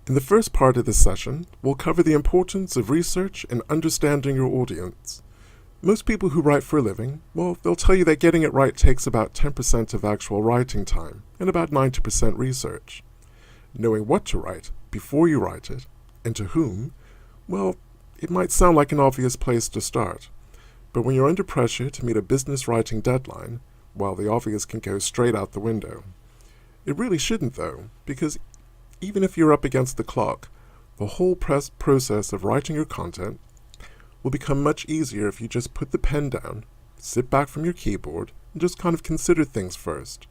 In the first part of this session, we'll cover the importance of research and understanding your audience. Most people who write for a living, well, they'll tell you that getting it right takes about 10% of actual writing time and about 90% research. Knowing what to write before you write it, and to whom, well, it might sound like an obvious place to start. But when you're under pressure to meet a business writing deadline, well, the obvious can go straight out the window. It really shouldn't though, because even if you're up against the clock, the whole process of writing your content will become much easier if you just put the pen down, sit back from your keyboard, and just kind of consider things first.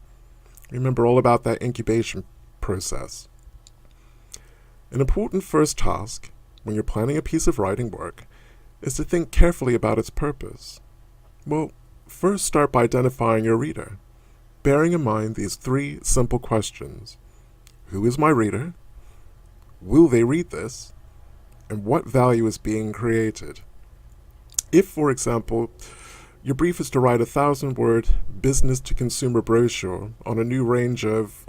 Remember all about that incubation process. An important first task, when you're planning a piece of writing work, is to think carefully about its purpose. Well, first start by identifying your reader, bearing in mind these three simple questions. Who is my reader? Will they read this? And what value is being created? If, for example, your brief is to write a 1,000-word business-to-consumer brochure on a new range of,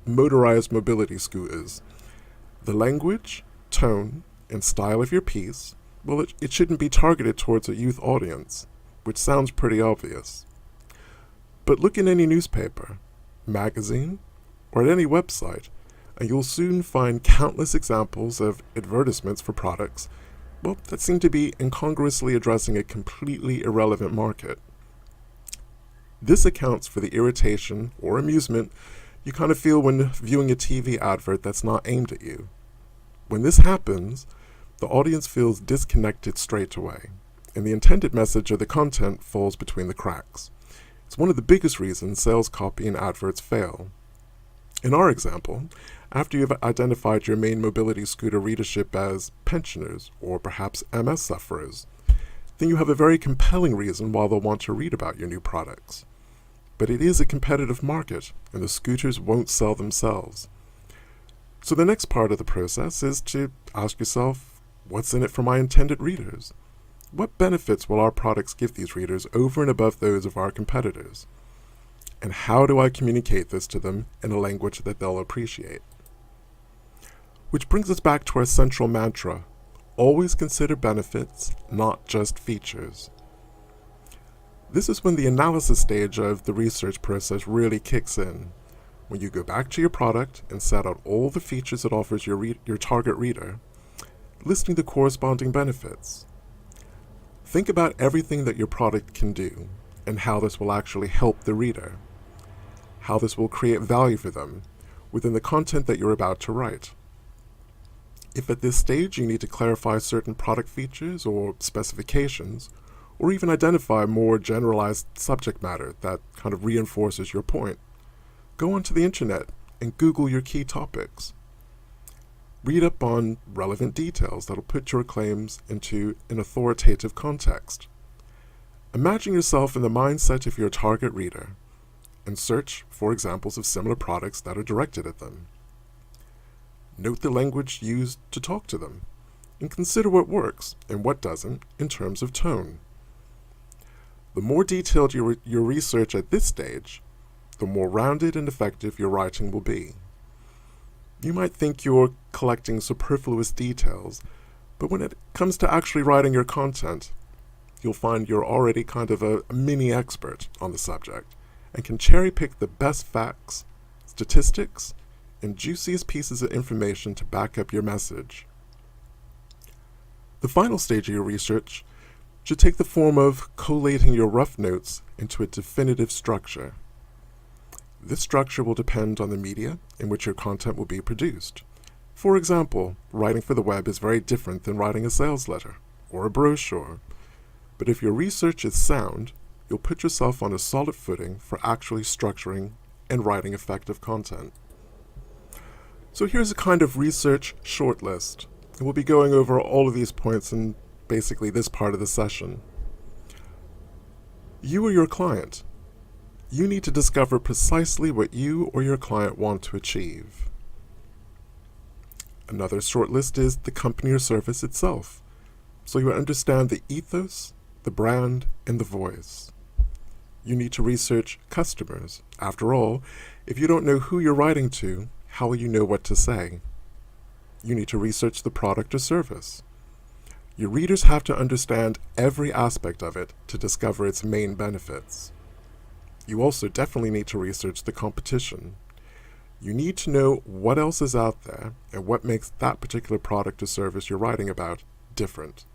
motorized mobility scooters, the language, tone, and style of your piece, well, it shouldn't be targeted towards a youth audience, which sounds pretty obvious. But look in any newspaper, magazine, or at any website, and you'll soon find countless examples of advertisements for products, well, that seem to be incongruously addressing a completely irrelevant market. This accounts for the irritation or amusement you kind of feel when viewing a TV advert that's not aimed at you. When this happens, the audience feels disconnected straight away, and the intended message of the content falls between the cracks. It's one of the biggest reasons sales copy and adverts fail. In our example, after you've identified your main mobility scooter readership as pensioners or perhaps MS sufferers, then you have a very compelling reason why they'll want to read about your new products. But it is a competitive market, and the scooters won't sell themselves. So the next part of the process is to ask yourself, what's in it for my intended readers? What benefits will our products give these readers over and above those of our competitors? And how do I communicate this to them in a language that they'll appreciate? Which brings us back to our central mantra, always consider benefits, not just features. This is when the analysis stage of the research process really kicks in, when you go back to your product and set out all the features it offers your target reader, listing the corresponding benefits. Think about everything that your product can do and how this will actually help the reader, how this will create value for them within the content that you're about to write. If at this stage you need to clarify certain product features or specifications, or even identify more generalized subject matter that kind of reinforces your point, go onto the internet and Google your key topics. Read up on relevant details that'll put your claims into an authoritative context. Imagine yourself in the mindset of your target reader and search for examples of similar products that are directed at them. Note the language used to talk to them, and consider what works and what doesn't in terms of tone. The more detailed your research at this stage, the more rounded and effective your writing will be. You might think you're collecting superfluous details, but when it comes to actually writing your content, you'll find you're already kind of a mini expert on the subject and can cherry pick the best facts, statistics, and juiciest pieces of information to back up your message. The final stage of your research should take the form of collating your rough notes into a definitive structure. This structure will depend on the media in which your content will be produced. For example, writing for the web is very different than writing a sales letter or a brochure. But if your research is sound, you'll put yourself on a solid footing for actually structuring and writing effective content. So here's a kind of research shortlist, and we'll be going over all of these points in basically this part of the session. You are your client. You need to discover precisely what you or your client want to achieve. Another shortlist is the company or service itself, so you understand the ethos, the brand, and the voice. You need to research customers. After all, if you don't know who you're writing to, how will you know what to say? You need to research the product or service. Your readers have to understand every aspect of it to discover its main benefits. You also definitely need to research the competition. You need to know what else is out there and what makes that particular product or service you're writing about different.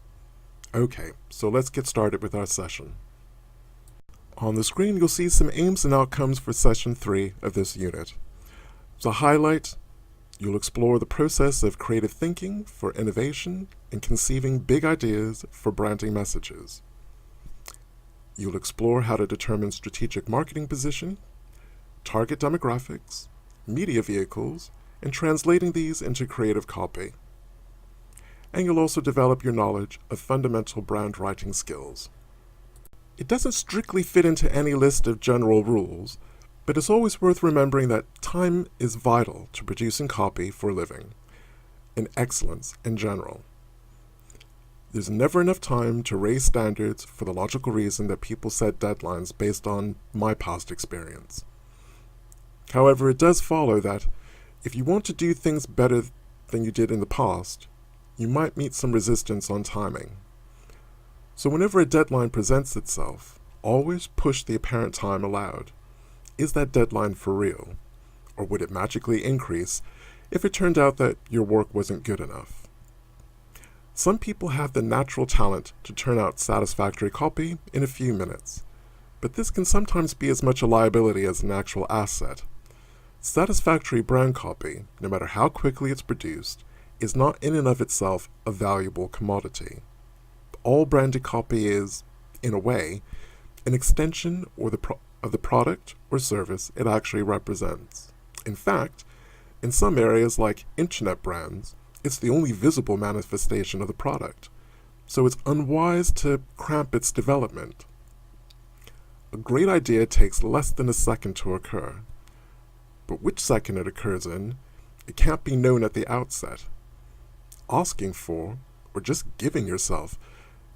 Okay, so let's get started with our session. On the screen, you'll see some aims and outcomes for session 3 of this unit. As a highlight, you'll explore the process of creative thinking for innovation and conceiving big ideas for branding messages. You'll explore how to determine strategic marketing position, target demographics, media vehicles, and translating these into creative copy. And you'll also develop your knowledge of fundamental brand writing skills. It doesn't strictly fit into any list of general rules, but it's always worth remembering that time is vital to producing copy for a living, and excellence in general. There's never enough time to raise standards for the logical reason that people set deadlines based on my past experience. However, it does follow that if you want to do things better than you did in the past, you might meet some resistance on timing. So whenever a deadline presents itself, always push the apparent time allowed. Is that deadline for real? Or would it magically increase if it turned out that your work wasn't good enough? Some people have the natural talent to turn out satisfactory copy in a few minutes, but this can sometimes be as much a liability as an actual asset. Satisfactory brand copy, no matter how quickly it's produced, is not in and of itself a valuable commodity. All branded copy is, in a way, an extension of the product or service it actually represents. In fact, in some areas like internet brands, it's the only visible manifestation of the product, so it's unwise to cramp its development. A great idea takes less than a second to occur, but which second it occurs in, it can't be known at the outset. Asking for, or just giving yourself,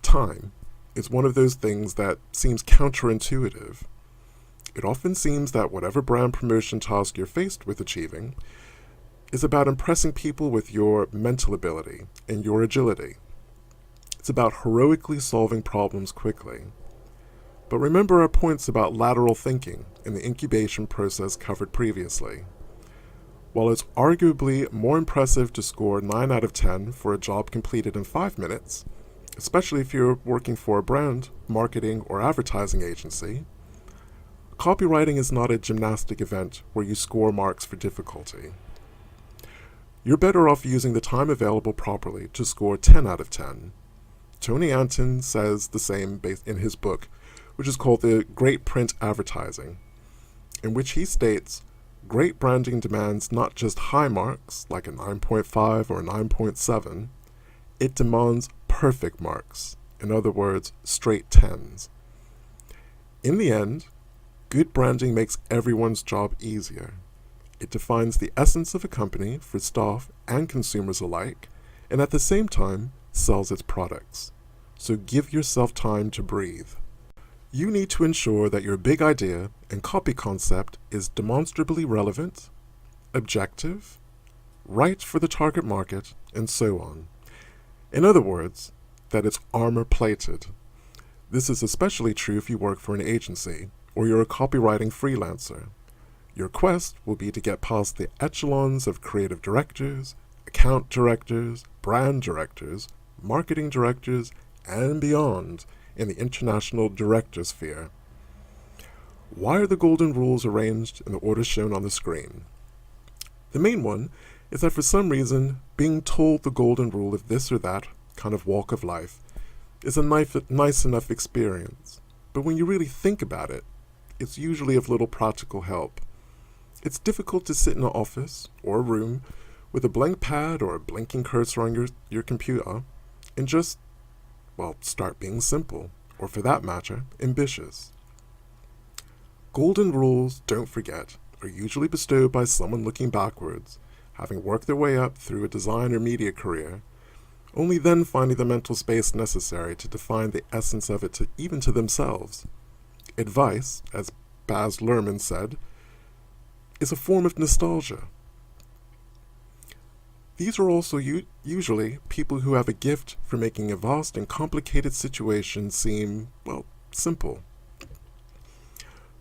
time is one of those things that seems counterintuitive. It often seems that whatever brand promotion task you're faced with achieving is about impressing people with your mental ability and your agility. It's about heroically solving problems quickly. But remember our points about lateral thinking in the incubation process covered previously. While it's arguably more impressive to score 9 out of 10 for a job completed in 5 minutes, especially if you're working for a brand, marketing, or advertising agency, copywriting is not a gymnastic event where you score marks for difficulty. You're better off using the time available properly to score 10 out of 10. Tony Anton says the same in his book, which is called The Great Print Advertising, in which he states, great branding demands not just high marks, like a 9.5 or a 9.7, it demands perfect marks, in other words, straight 10s. In the end, good branding makes everyone's job easier. It defines the essence of a company for staff and consumers alike, and at the same time, sells its products. So give yourself time to breathe. You need to ensure that your big idea and copy concept is demonstrably relevant, objective, right for the target market, and so on. In other words, that it's armor-plated. This is especially true if you work for an agency or you're a copywriting freelancer. Your quest will be to get past the echelons of creative directors, account directors, brand directors, marketing directors, and beyond in the international director sphere. Why are the golden rules arranged in the order shown on the screen? The main one is that for some reason, being told the golden rule of this or that kind of walk of life is a nice enough experience, but when you really think about it, it's usually of little practical help. It's difficult to sit in an office or a room with a blank pad or a blinking cursor on your computer and just, start being simple, or for that matter, ambitious. Golden rules, don't forget, are usually bestowed by someone looking backwards, having worked their way up through a design or media career, only then finding the mental space necessary to define the essence of it even to themselves. Advice, as Baz Luhrmann said, is a form of nostalgia. These are also usually people who have a gift for making a vast and complicated situation seem, well, simple.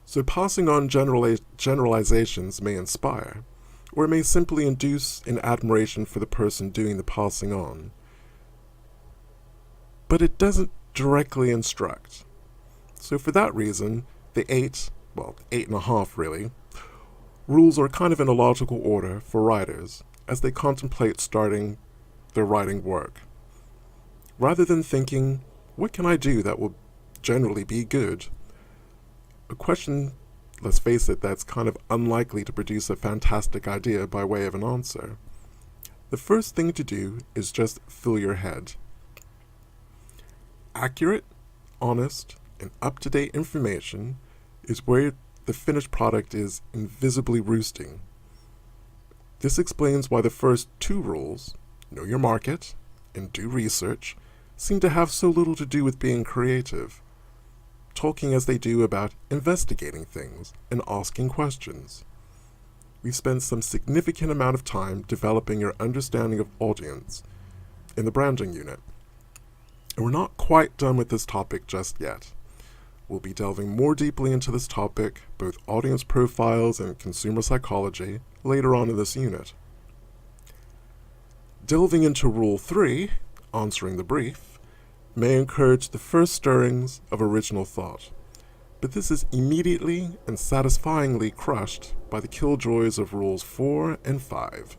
So passing on generalizations may inspire, or it may simply induce an admiration for the person doing the passing on. But it doesn't directly instruct. So for that reason, the 8.5 really, rules are kind of in a logical order for writers as they contemplate starting their writing work. Rather than thinking, what can I do that will generally be good? A question, let's face it, that's kind of unlikely to produce a fantastic idea by way of an answer. The first thing to do is just fill your head. Accurate, honest, and up-to-date information is where the finished product is invisibly roosting. This explains why the first two rules, know your market and do research, seem to have so little to do with being creative, talking as they do about investigating things and asking questions. We've spent some significant amount of time developing your understanding of audience in the branding unit. And we're not quite done with this topic just yet. We'll be delving more deeply into this topic, both audience profiles and consumer psychology, later on in this unit. Delving into Rule 3, answering the brief, may encourage the first stirrings of original thought, but this is immediately and satisfyingly crushed by the killjoys of Rules 4 and 5.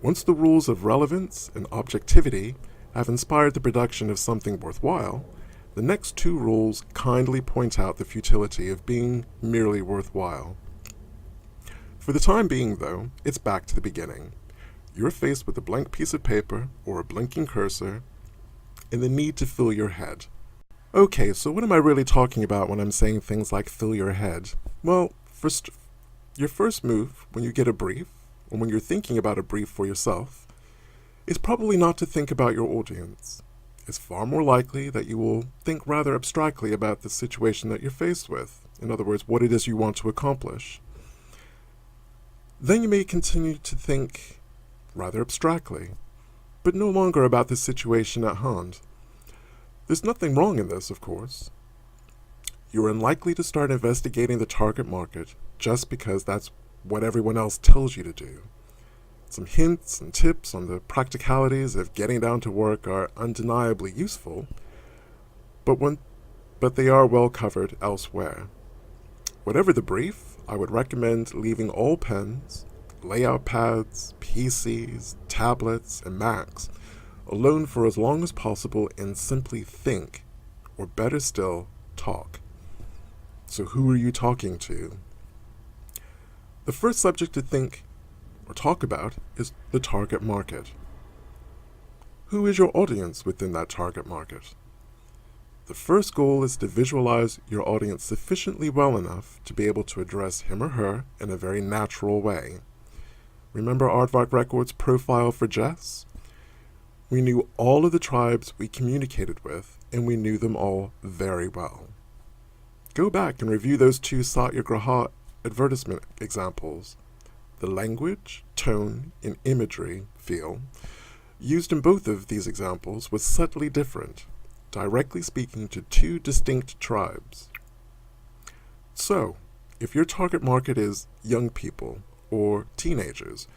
Once the rules of relevance and objectivity have inspired the production of something worthwhile, the next two rules kindly point out the futility of being merely worthwhile. For the time being, though, it's back to the beginning. You're faced with a blank piece of paper or a blinking cursor and the need to fill your head. Okay, so what am I really talking about when I'm saying things like fill your head? Well, first, your first move when you get a brief, or when you're thinking about a brief for yourself, is probably not to think about your audience. It's far more likely that you will think rather abstractly about the situation that you're faced with. In other words, what it is you want to accomplish. Then you may continue to think rather abstractly, but no longer about the situation at hand. There's nothing wrong in this, of course. You're unlikely to start investigating the target market just because that's what everyone else tells you to do. Some hints and tips on the practicalities of getting down to work are undeniably useful, but they are well covered elsewhere. Whatever the brief, I would recommend leaving all pens, layout pads, PCs, tablets, and Macs alone for as long as possible and simply think, or better still, talk. So who are you talking to? The first subject to think or talk about is the target market. Who is your audience within that target market? The first goal is to visualize your audience sufficiently well enough to be able to address him or her in a very natural way. Remember Aardvark Records' profile for Jess? We knew all of the tribes we communicated with, and we knew them all very well. Go back and review those two Satyagraha advertisement examples. The language, tone, and imagery, feel, used in both of these examples was subtly different, directly speaking to two distinct tribes. So, if your target market is young people or teenagers,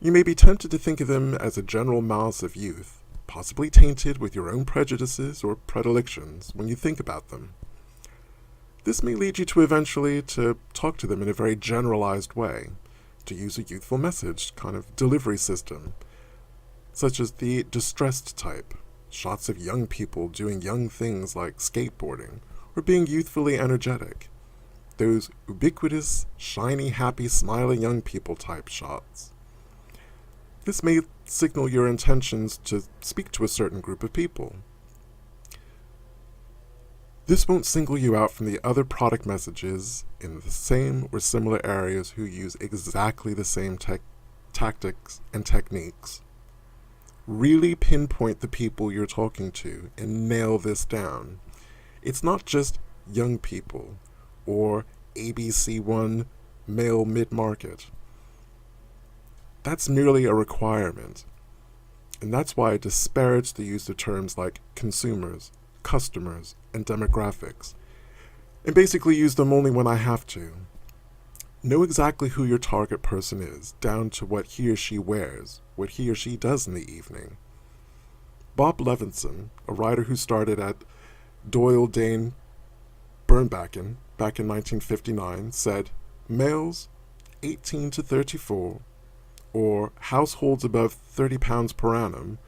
you may be tempted to think of them as a general mass of youth, possibly tainted with your own prejudices or predilections when you think about them. This may lead you to eventually to talk to them in a very generalized way, to use a youthful message kind of delivery system, such as the distressed type, shots of young people doing young things like skateboarding or being youthfully energetic, those ubiquitous, shiny, happy, smiling young people type shots. This may signal your intentions to speak to a certain group of people. This won't single you out from the other product messages in the same or similar areas who use exactly the same tactics and techniques. Really pinpoint the people you're talking to and nail this down. It's not just young people or ABC1 male mid-market. That's merely a requirement. And that's why I disparage the use of terms like consumers, customers, and demographics, and basically use them only when I have to. Know exactly who your target person is, down to what he or she wears, what he or she does in the evening. Bob Levinson, a writer who started at Doyle Dane Bernbacken back in 1959, said, males 18 to 34, or households above 30 pounds per annum,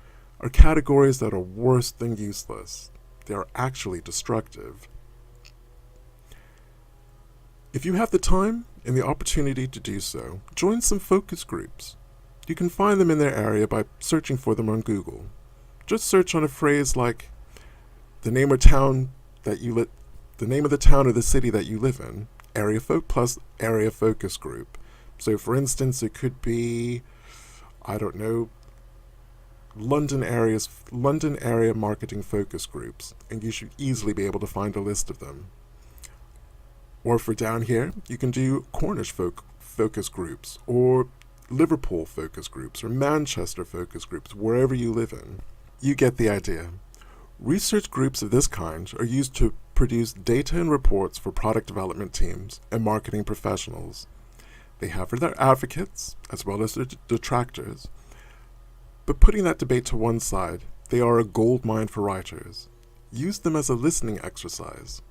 are categories that are worse than useless. They are actually destructive. If you have the time and the opportunity to do so, join some focus groups. You can find them in their area by searching for them on Google. Just search on a phrase like the name of the town or the city that you live in, plus area focus group. So for instance, it could be, London area marketing focus groups, and you should easily be able to find a list of them. Or for down here, you can do Cornish focus groups, or Liverpool focus groups, or Manchester focus groups, wherever you live in. You get the idea. Research groups of this kind are used to produce data and reports for product development teams and marketing professionals. They have their advocates, as well as their detractors. But putting that debate to one side, they are a goldmine for writers. Use them as a listening exercise.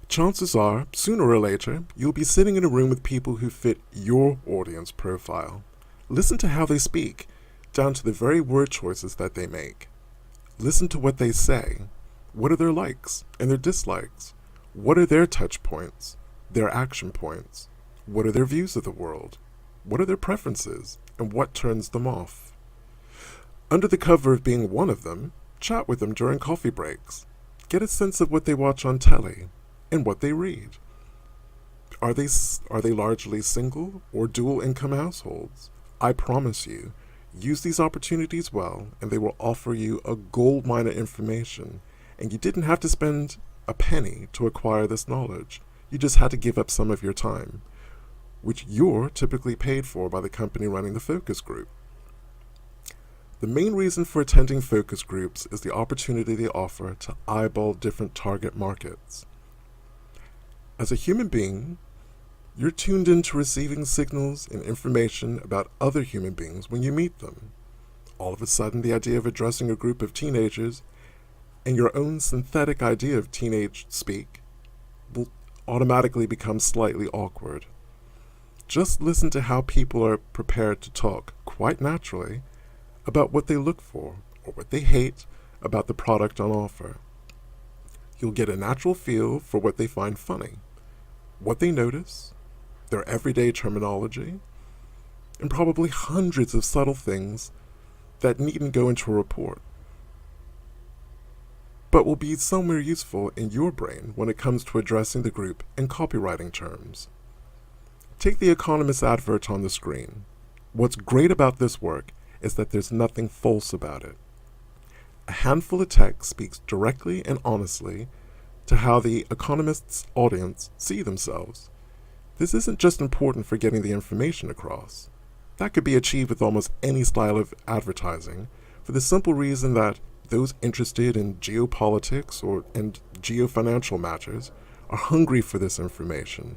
Chances are, sooner or later, you'll be sitting in a room with people who fit your audience profile. Listen to how they speak, down to the very word choices that they make. Listen to what they say. What are their likes and their dislikes? What are their touch points, their action points? What are their views of the world? What are their preferences, and what turns them off? Under the cover of being one of them, chat with them during coffee breaks. Get a sense of what they watch on telly and what they read. Are they largely single or dual income households? I promise you, use these opportunities well, and they will offer you a goldmine of information, and you didn't have to spend a penny to acquire this knowledge. You just had to give up some of your time, which you're typically paid for by the company running the focus group. The main reason for attending focus groups is the opportunity they offer to eyeball different target markets. As a human being, you're tuned into receiving signals and information about other human beings when you meet them. All of a sudden, the idea of addressing a group of teenagers and your own synthetic idea of teenage speak will automatically become slightly awkward. Just listen to how people are prepared to talk, quite naturally, about what they look for or what they hate about the product on offer. You'll get a natural feel for what they find funny, what they notice, their everyday terminology, and probably hundreds of subtle things that needn't go into a report, but will be somewhere useful in your brain when it comes to addressing the group in copywriting terms. Take the Economist advert on the screen. What's great about this work is that there's nothing false about it. A handful of text speaks directly and honestly to how the Economist's audience see themselves. This isn't just important for getting the information across. That could be achieved with almost any style of advertising, for the simple reason that those interested in geopolitics and geofinancial matters are hungry for this information.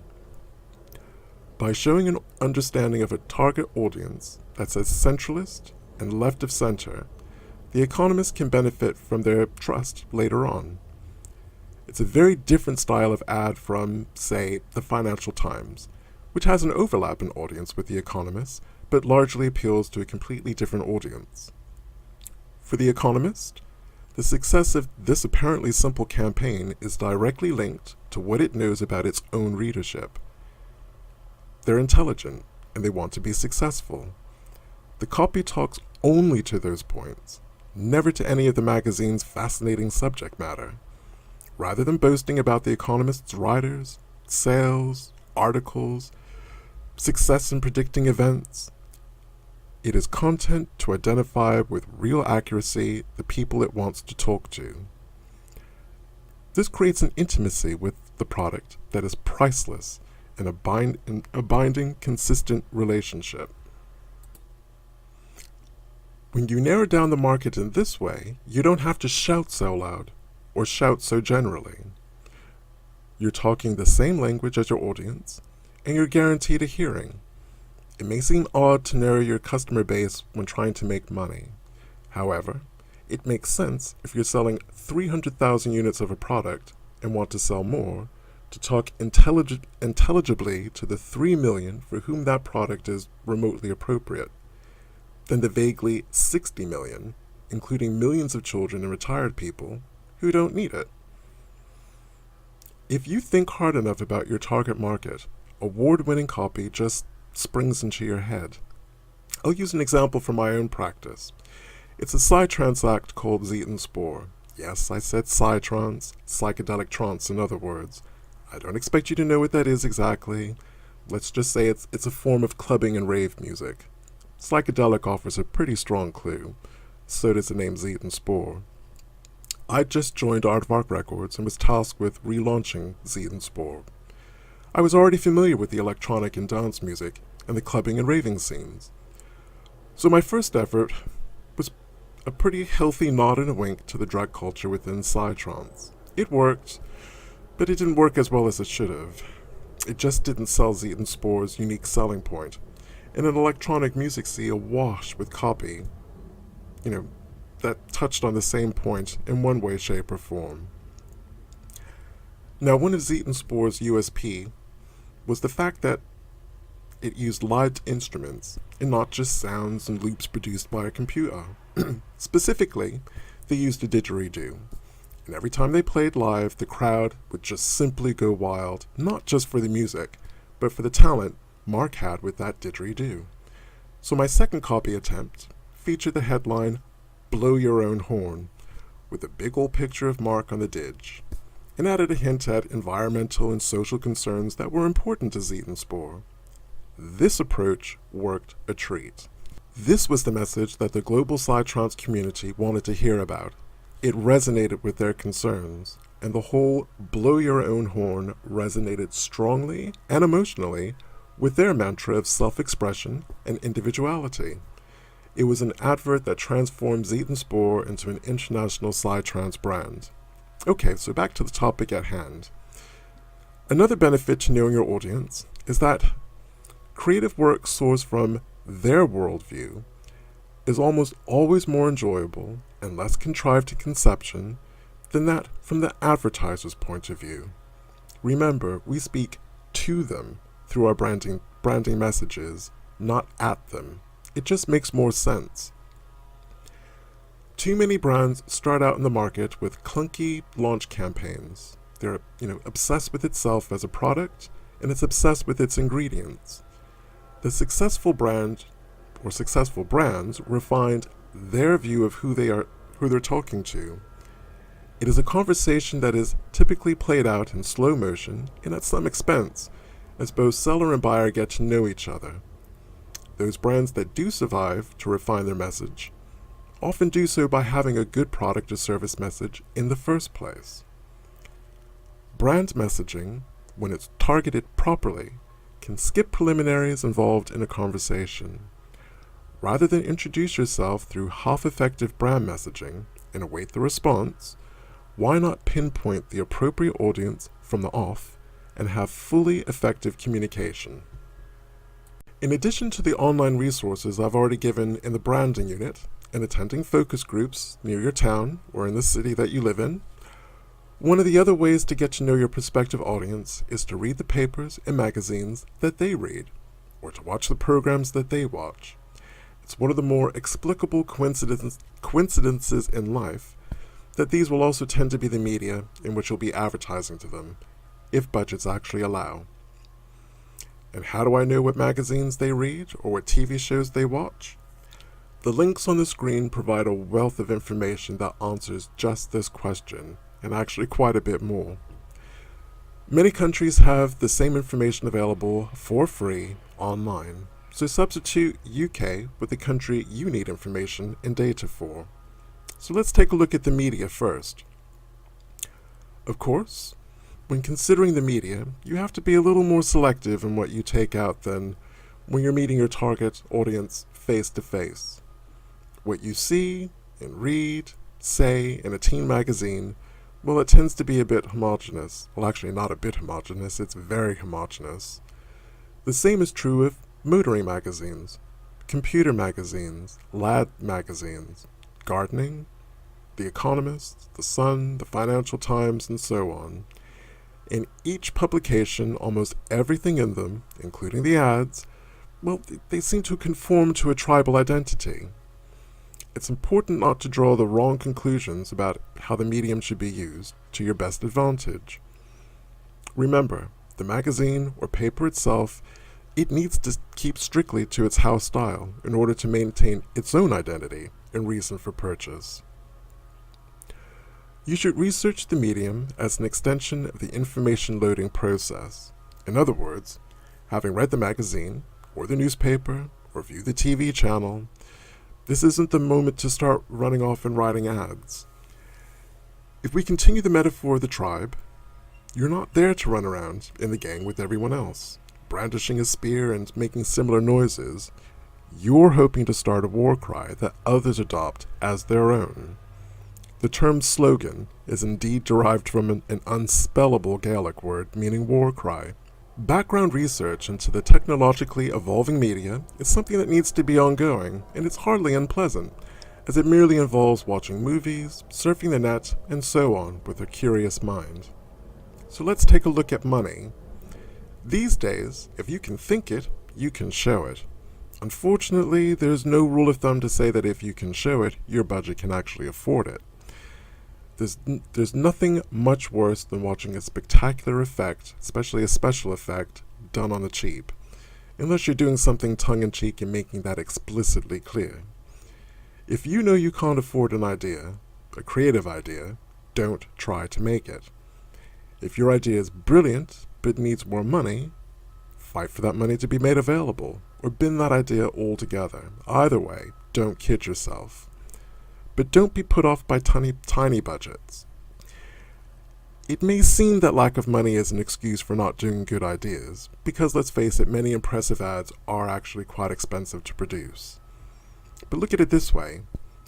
By showing an understanding of a target audience that's as centralist and left of center, the Economist can benefit from their trust later on. It's a very different style of ad from, say, the Financial Times, which has an overlap in audience with The Economist, but largely appeals to a completely different audience. For The Economist, the success of this apparently simple campaign is directly linked to what it knows about its own readership. They're intelligent, and they want to be successful. The copy talks only to those points, never to any of the magazine's fascinating subject matter. Rather than boasting about The Economist's writers, sales, articles, success in predicting events, it is content to identify with real accuracy the people it wants to talk to. This creates an intimacy with the product that is priceless and a binding, consistent relationship. When you narrow down the market in this way, you don't have to shout so loud or shout so generally. You're talking the same language as your audience, and you're guaranteed a hearing. It may seem odd to narrow your customer base when trying to make money. However, it makes sense if you're selling 300,000 units of a product and want to sell more, to talk intelligibly to the 3 million for whom that product is remotely appropriate, than the vaguely 60 million, including millions of children and retired people, who don't need it. If you think hard enough about your target market, award-winning copy just springs into your head. I'll use an example from my own practice. It's a psytrance act called Zeton Spore. Yes, I said psytrance, psychedelic trance in other words. I don't expect you to know what that is exactly. Let's just say it's a form of clubbing and rave music. Psychedelic offers a pretty strong clue. So does the name Zeton Spore. I just joined Aardvark Records and was tasked with relaunching Zeton Spore. I was already familiar with the electronic and dance music and the clubbing and raving scenes. So my first effort was a pretty healthy nod and a wink to the drug culture within psytrance. It worked, but it didn't work as well as it should have. It just didn't sell Zeton Spore's unique selling point, in an electronic music sea awash with copy, that touched on the same point in one way, shape, or form. Now, one of Zeton Spore's USP was the fact that it used live instruments and not just sounds and loops produced by a computer. Specifically, they used a didgeridoo. And every time they played live, the crowd would just simply go wild, not just for the music, but for the talent Mark had with that didgeridoo. So my second copy attempt featured the headline, "Blow Your Own Horn," with a big old picture of Mark on the didge, and added a hint at environmental and social concerns that were important to Zeton Spore. This approach worked a treat. This was the message that the global psytrance community wanted to hear about. It resonated with their concerns, and the whole "blow your own horn" resonated strongly and emotionally with their mantra of self-expression and individuality. It was an advert that transformed Zeton Spore into an international psytrance brand. Okay, so back to the topic at hand. Another benefit to knowing your audience is that creative work sourced from their worldview is almost always more enjoyable and less contrived in conception than that from the advertiser's point of view. Remember, we speak to them through our branding messages, not at them. It just makes more sense. Too many brands start out in the market with clunky launch campaigns. They're, obsessed with itself as a product, and it's obsessed with its ingredients. The successful brand or successful brands refined their view of who they're talking to. It is a conversation that is typically played out in slow motion and at some expense, as both seller and buyer get to know each other. Those brands that do survive to refine their message often do so by having a good product or service message in the first place. Brand messaging, when it's targeted properly, can skip preliminaries involved in a conversation. Rather than introduce yourself through half-effective brand messaging and await the response, why not pinpoint the appropriate audience from the off and have fully effective communication? In addition to the online resources I've already given in the branding unit and attending focus groups near your town or in the city that you live in, one of the other ways to get to know your prospective audience is to read the papers and magazines that they read, or to watch the programs that they watch. It's one of the more explicable coincidences in life that these will also tend to be the media in which you'll be advertising to them, if budgets actually allow. And how do I know what magazines they read or what TV shows they watch? The links on the screen provide a wealth of information that answers just this question, and actually quite a bit more. Many countries have the same information available for free online, so substitute UK with the country you need information and data for. So let's take a look at the media first. Of course, When considering the media, you have to be a little more selective in what you take out than when you're meeting your target audience face to face. What you see and read, say in a teen magazine, well, it tends to be a bit homogeneous. Well, actually not a bit homogeneous, it's very homogeneous. The same is true of motoring magazines, computer magazines, lad magazines, gardening, The Economist, The Sun, the Financial Times, and so on. In each publication, almost everything in them, including the ads, well, they seem to conform to a tribal identity. It's important not to draw the wrong conclusions about how the medium should be used to your best advantage. Remember, the magazine or paper itself, it needs to keep strictly to its house style in order to maintain its own identity and reason for purchase. You should research the medium as an extension of the information loading process. In other words, having read the magazine, or the newspaper, or view the TV channel, this isn't the moment to start running off and writing ads. If we continue the metaphor of the tribe, you're not there to run around in the gang with everyone else, brandishing a spear and making similar noises. You're hoping to start a war cry that others adopt as their own. The term slogan is indeed derived from an unspellable Gaelic word meaning war cry. Background research into the technologically evolving media is something that needs to be ongoing, and it's hardly unpleasant, as it merely involves watching movies, surfing the net, and so on with a curious mind. So let's take a look at money. These days, if you can think it, you can show it. Unfortunately, there's no rule of thumb to say that if you can show it, your budget can actually afford it. There's nothing much worse than watching a spectacular effect, especially a special effect, done on the cheap, unless you're doing something tongue-in-cheek and making that explicitly clear. If you know you can't afford an idea, a creative idea, don't try to make it. If your idea is brilliant but needs more money, fight for that money to be made available, or bin that idea altogether. Either way, don't kid yourself. But don't be put off by tiny budgets. It may seem that lack of money is an excuse for not doing good ideas, because let's face it, many impressive ads are actually quite expensive to produce. But look at it this way.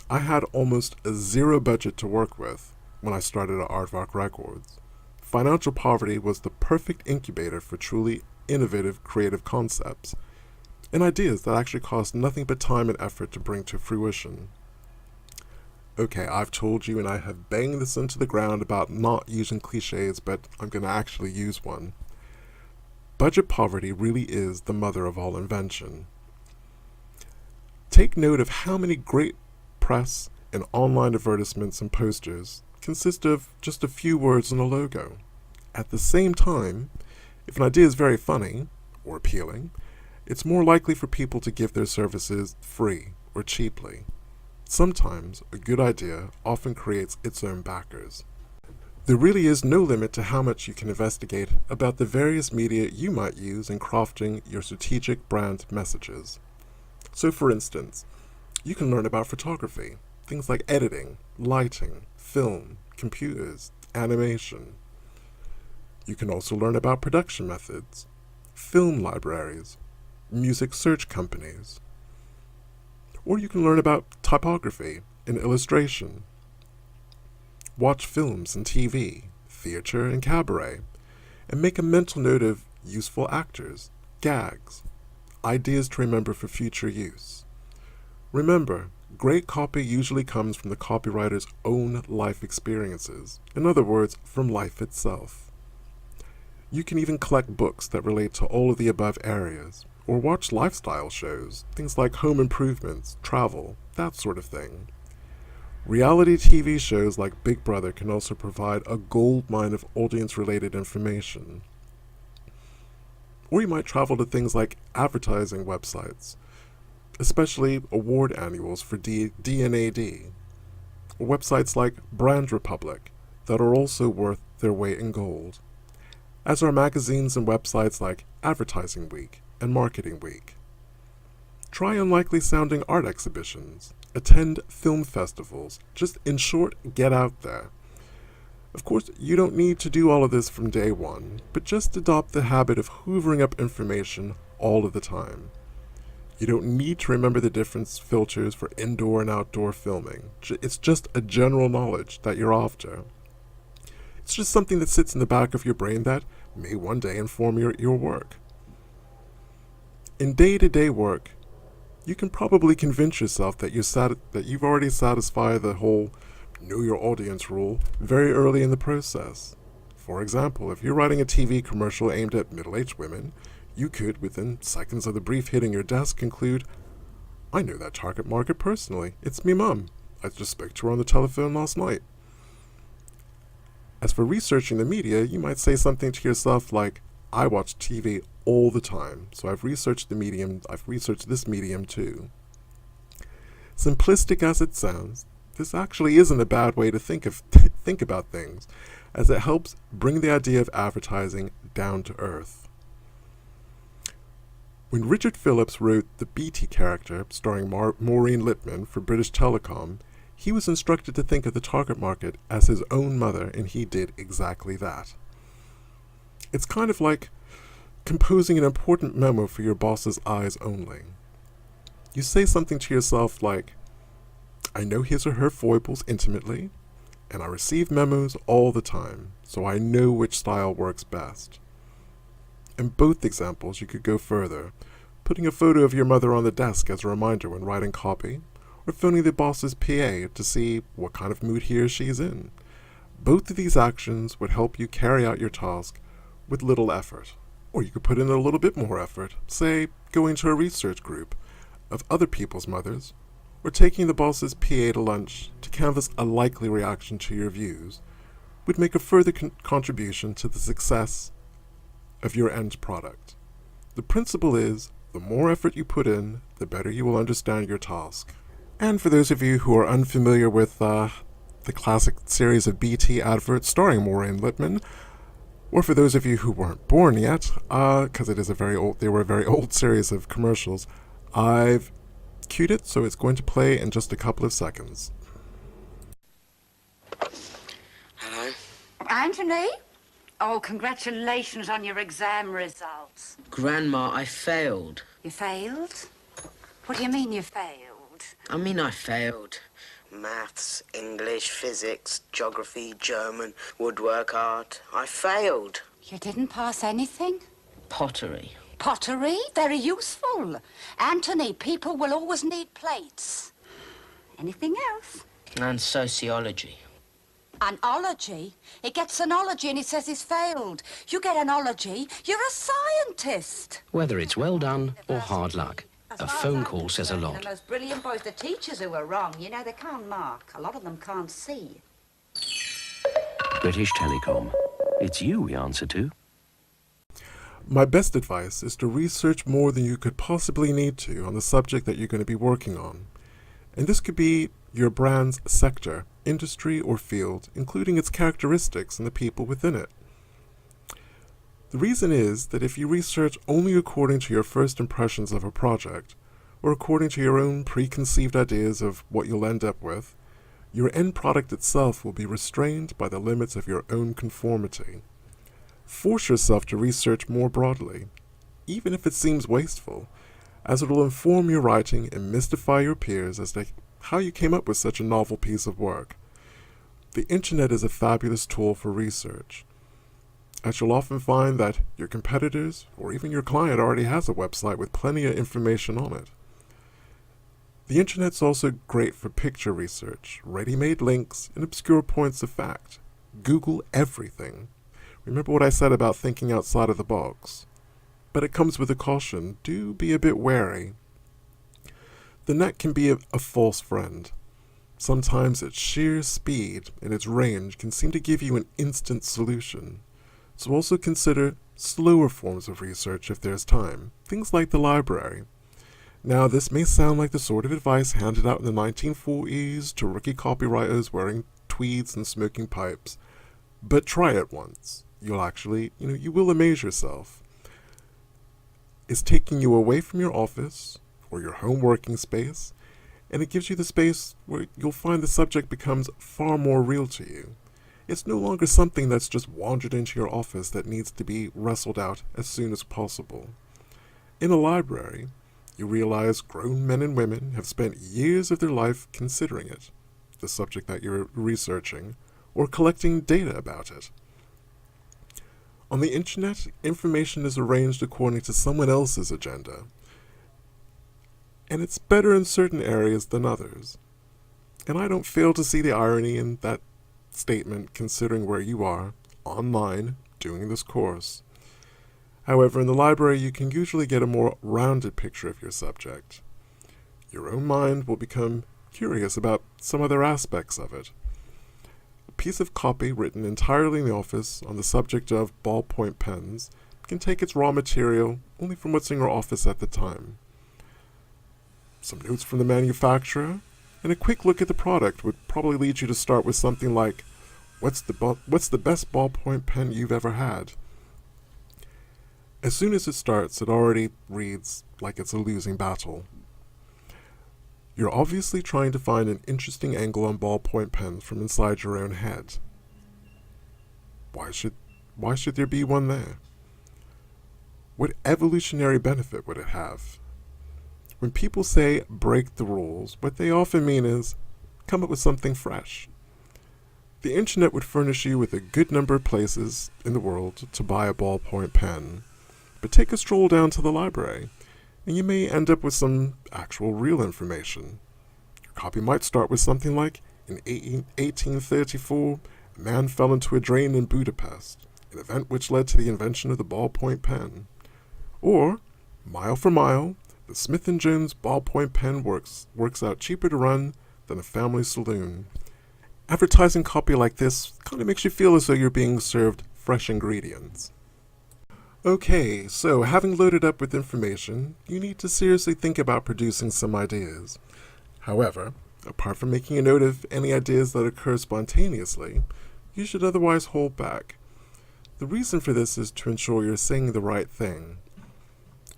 I had almost a zero budget to work with when I started at Aardvark Records. Financial poverty was the perfect incubator for truly innovative creative concepts, and ideas that actually cost nothing but time and effort to bring to fruition. Okay, I've told you and I have banged this into the ground about not using cliches, but I'm going to actually use one. Budget poverty really is the mother of all invention. Take note of how many great press and online advertisements and posters consist of just a few words and a logo. At the same time, if an idea is very funny or appealing, it's more likely for people to give their services free or cheaply. Sometimes a good idea often creates its own backers. There really is no limit to how much you can investigate about the various media you might use in crafting your strategic brand messages. So for instance, you can learn about photography, things like editing, lighting, film, computers, animation. You can also learn about production methods, film libraries, music search companies. Or you can learn about typography and illustration. Watch films and TV, theater and cabaret, and make a mental note of useful actors, gags, ideas to remember for future use. Remember, great copy usually comes from the copywriter's own life experiences, in other words, from life itself. You can even collect books that relate to all of the above areas, or watch lifestyle shows, things like home improvements, travel, that sort of thing. Reality TV shows like Big Brother can also provide a goldmine of audience-related information. Or you might travel to things like advertising websites, especially award annuals for D&AD, or websites like Brand Republic that are also worth their weight in gold, as are magazines and websites like Advertising Week and Marketing Week. Try unlikely sounding art exhibitions, attend film festivals, just in short, get out there. Of course, you don't need to do all of this from day one, but just adopt the habit of hoovering up information all of the time. You don't need to remember the different filters for indoor and outdoor filming. It's just a general knowledge that you're after. It's just something that sits in the back of your brain that may one day inform your work. In day-to-day work, you can probably convince yourself that you've already satisfied the whole know your audience rule very early in the process. For example, if you're writing a TV commercial aimed at middle-aged women, you could, within seconds of the brief hitting your desk, conclude, I know that target market personally. It's me mum. I just spoke to her on the telephone last night. As for researching the media, you might say something to yourself like, I watch TV all the time, so I've researched this medium too. Simplistic as it sounds, this actually isn't a bad way to think about things, as it helps bring the idea of advertising down to earth. When Richard Phillips wrote the Beatty character, starring Maureen Lipman for British Telecom, he was instructed to think of the target market as his own mother, and he did exactly that. It's kind of like composing an important memo for your boss's eyes only. You say something to yourself like, I know his or her foibles intimately, and I receive memos all the time, so I know which style works best. In both examples, you could go further, putting a photo of your mother on the desk as a reminder when writing copy, or phoning the boss's PA to see what kind of mood he or she is in. Both of these actions would help you carry out your task with little effort. Or you could put in a little bit more effort, say going to a research group of other people's mothers, or taking the boss's PA to lunch to canvass a likely reaction to your views, would make a further contribution to the success of your end product. The principle is, the more effort you put in, the better you will understand your task. And for those of you who are unfamiliar with the classic series of BT adverts starring Maureen Lipman, or for those of you who weren't born yet, because they were a very old series of commercials, I've cued it, so it's going to play in just a couple of seconds. Hello? Anthony? Oh, congratulations on your exam results. Grandma, I failed. You failed? What do you mean you failed? I failed. Maths, English, physics, geography, German, woodwork, art. I failed. You didn't pass anything? Pottery. Pottery? Very useful. Anthony, people will always need plates. Anything else? And sociology. An ology? He gets an ology and he says he's failed. You get an ology, you're a scientist. Whether it's well done or hard luck, a phone call says a lot. The most brilliant boys, the teachers who are wrong, you know, they can't mark. A lot of them can't see. British Telecom. It's you we answer to. My best advice is to research more than you could possibly need to on the subject that you're going to be working on. And this could be your brand's sector, industry, or field, including its characteristics and the people within it. The reason is that if you research only according to your first impressions of a project, or according to your own preconceived ideas of what you'll end up with, your end product itself will be restrained by the limits of your own conformity. Force yourself to research more broadly, even if it seems wasteful, as it will inform your writing and mystify your peers as to how you came up with such a novel piece of work. The internet is a fabulous tool for research, as you'll often find that your competitors or even your client already has a website with plenty of information on it. The internet's also great for picture research, ready-made links, and obscure points of fact. Google everything. Remember what I said about thinking outside of the box. But it comes with a caution. Do be a bit wary. The net can be a false friend. Sometimes its sheer speed and its range can seem to give you an instant solution. So also consider slower forms of research if there's time, things like the library. Now, this may sound like the sort of advice handed out in the 1940s to rookie copywriters wearing tweeds and smoking pipes, but try it once. You'll actually, you will amaze yourself. It's taking you away from your office or your home working space, and it gives you the space where you'll find the subject becomes far more real to you. It's no longer something that's just wandered into your office that needs to be wrestled out as soon as possible. In a library, you realize grown men and women have spent years of their life considering it, the subject that you're researching, or collecting data about it. On the internet, information is arranged according to someone else's agenda, and it's better in certain areas than others. And I don't fail to see the irony in that statement considering where you are, online, doing this course. However, in the library you can usually get a more rounded picture of your subject. Your own mind will become curious about some other aspects of it. A piece of copy written entirely in the office on the subject of ballpoint pens can take its raw material only from what's in your office at the time. Some notes from the manufacturer, and a quick look at the product would probably lead you to start with something like, what's the best ballpoint pen you've ever had? As soon as it starts, it already reads like it's a losing battle. You're obviously trying to find an interesting angle on ballpoint pens from inside your own head. Why should there be one there? What evolutionary benefit would it have? When people say break the rules, what they often mean is come up with something fresh. The internet would furnish you with a good number of places in the world to buy a ballpoint pen, but take a stroll down to the library, and you may end up with some actual real information. Your copy might start with something like, in 1834, a man fell into a drain in Budapest, an event which led to the invention of the ballpoint pen. Or, mile for mile, the Smith & Jones ballpoint pen works out cheaper to run than a family saloon. Advertising copy like this kind of makes you feel as though you're being served fresh ingredients. Okay, so having loaded up with information, you need to seriously think about producing some ideas. However, apart from making a note of any ideas that occur spontaneously, you should otherwise hold back. The reason for this is to ensure you're saying the right thing.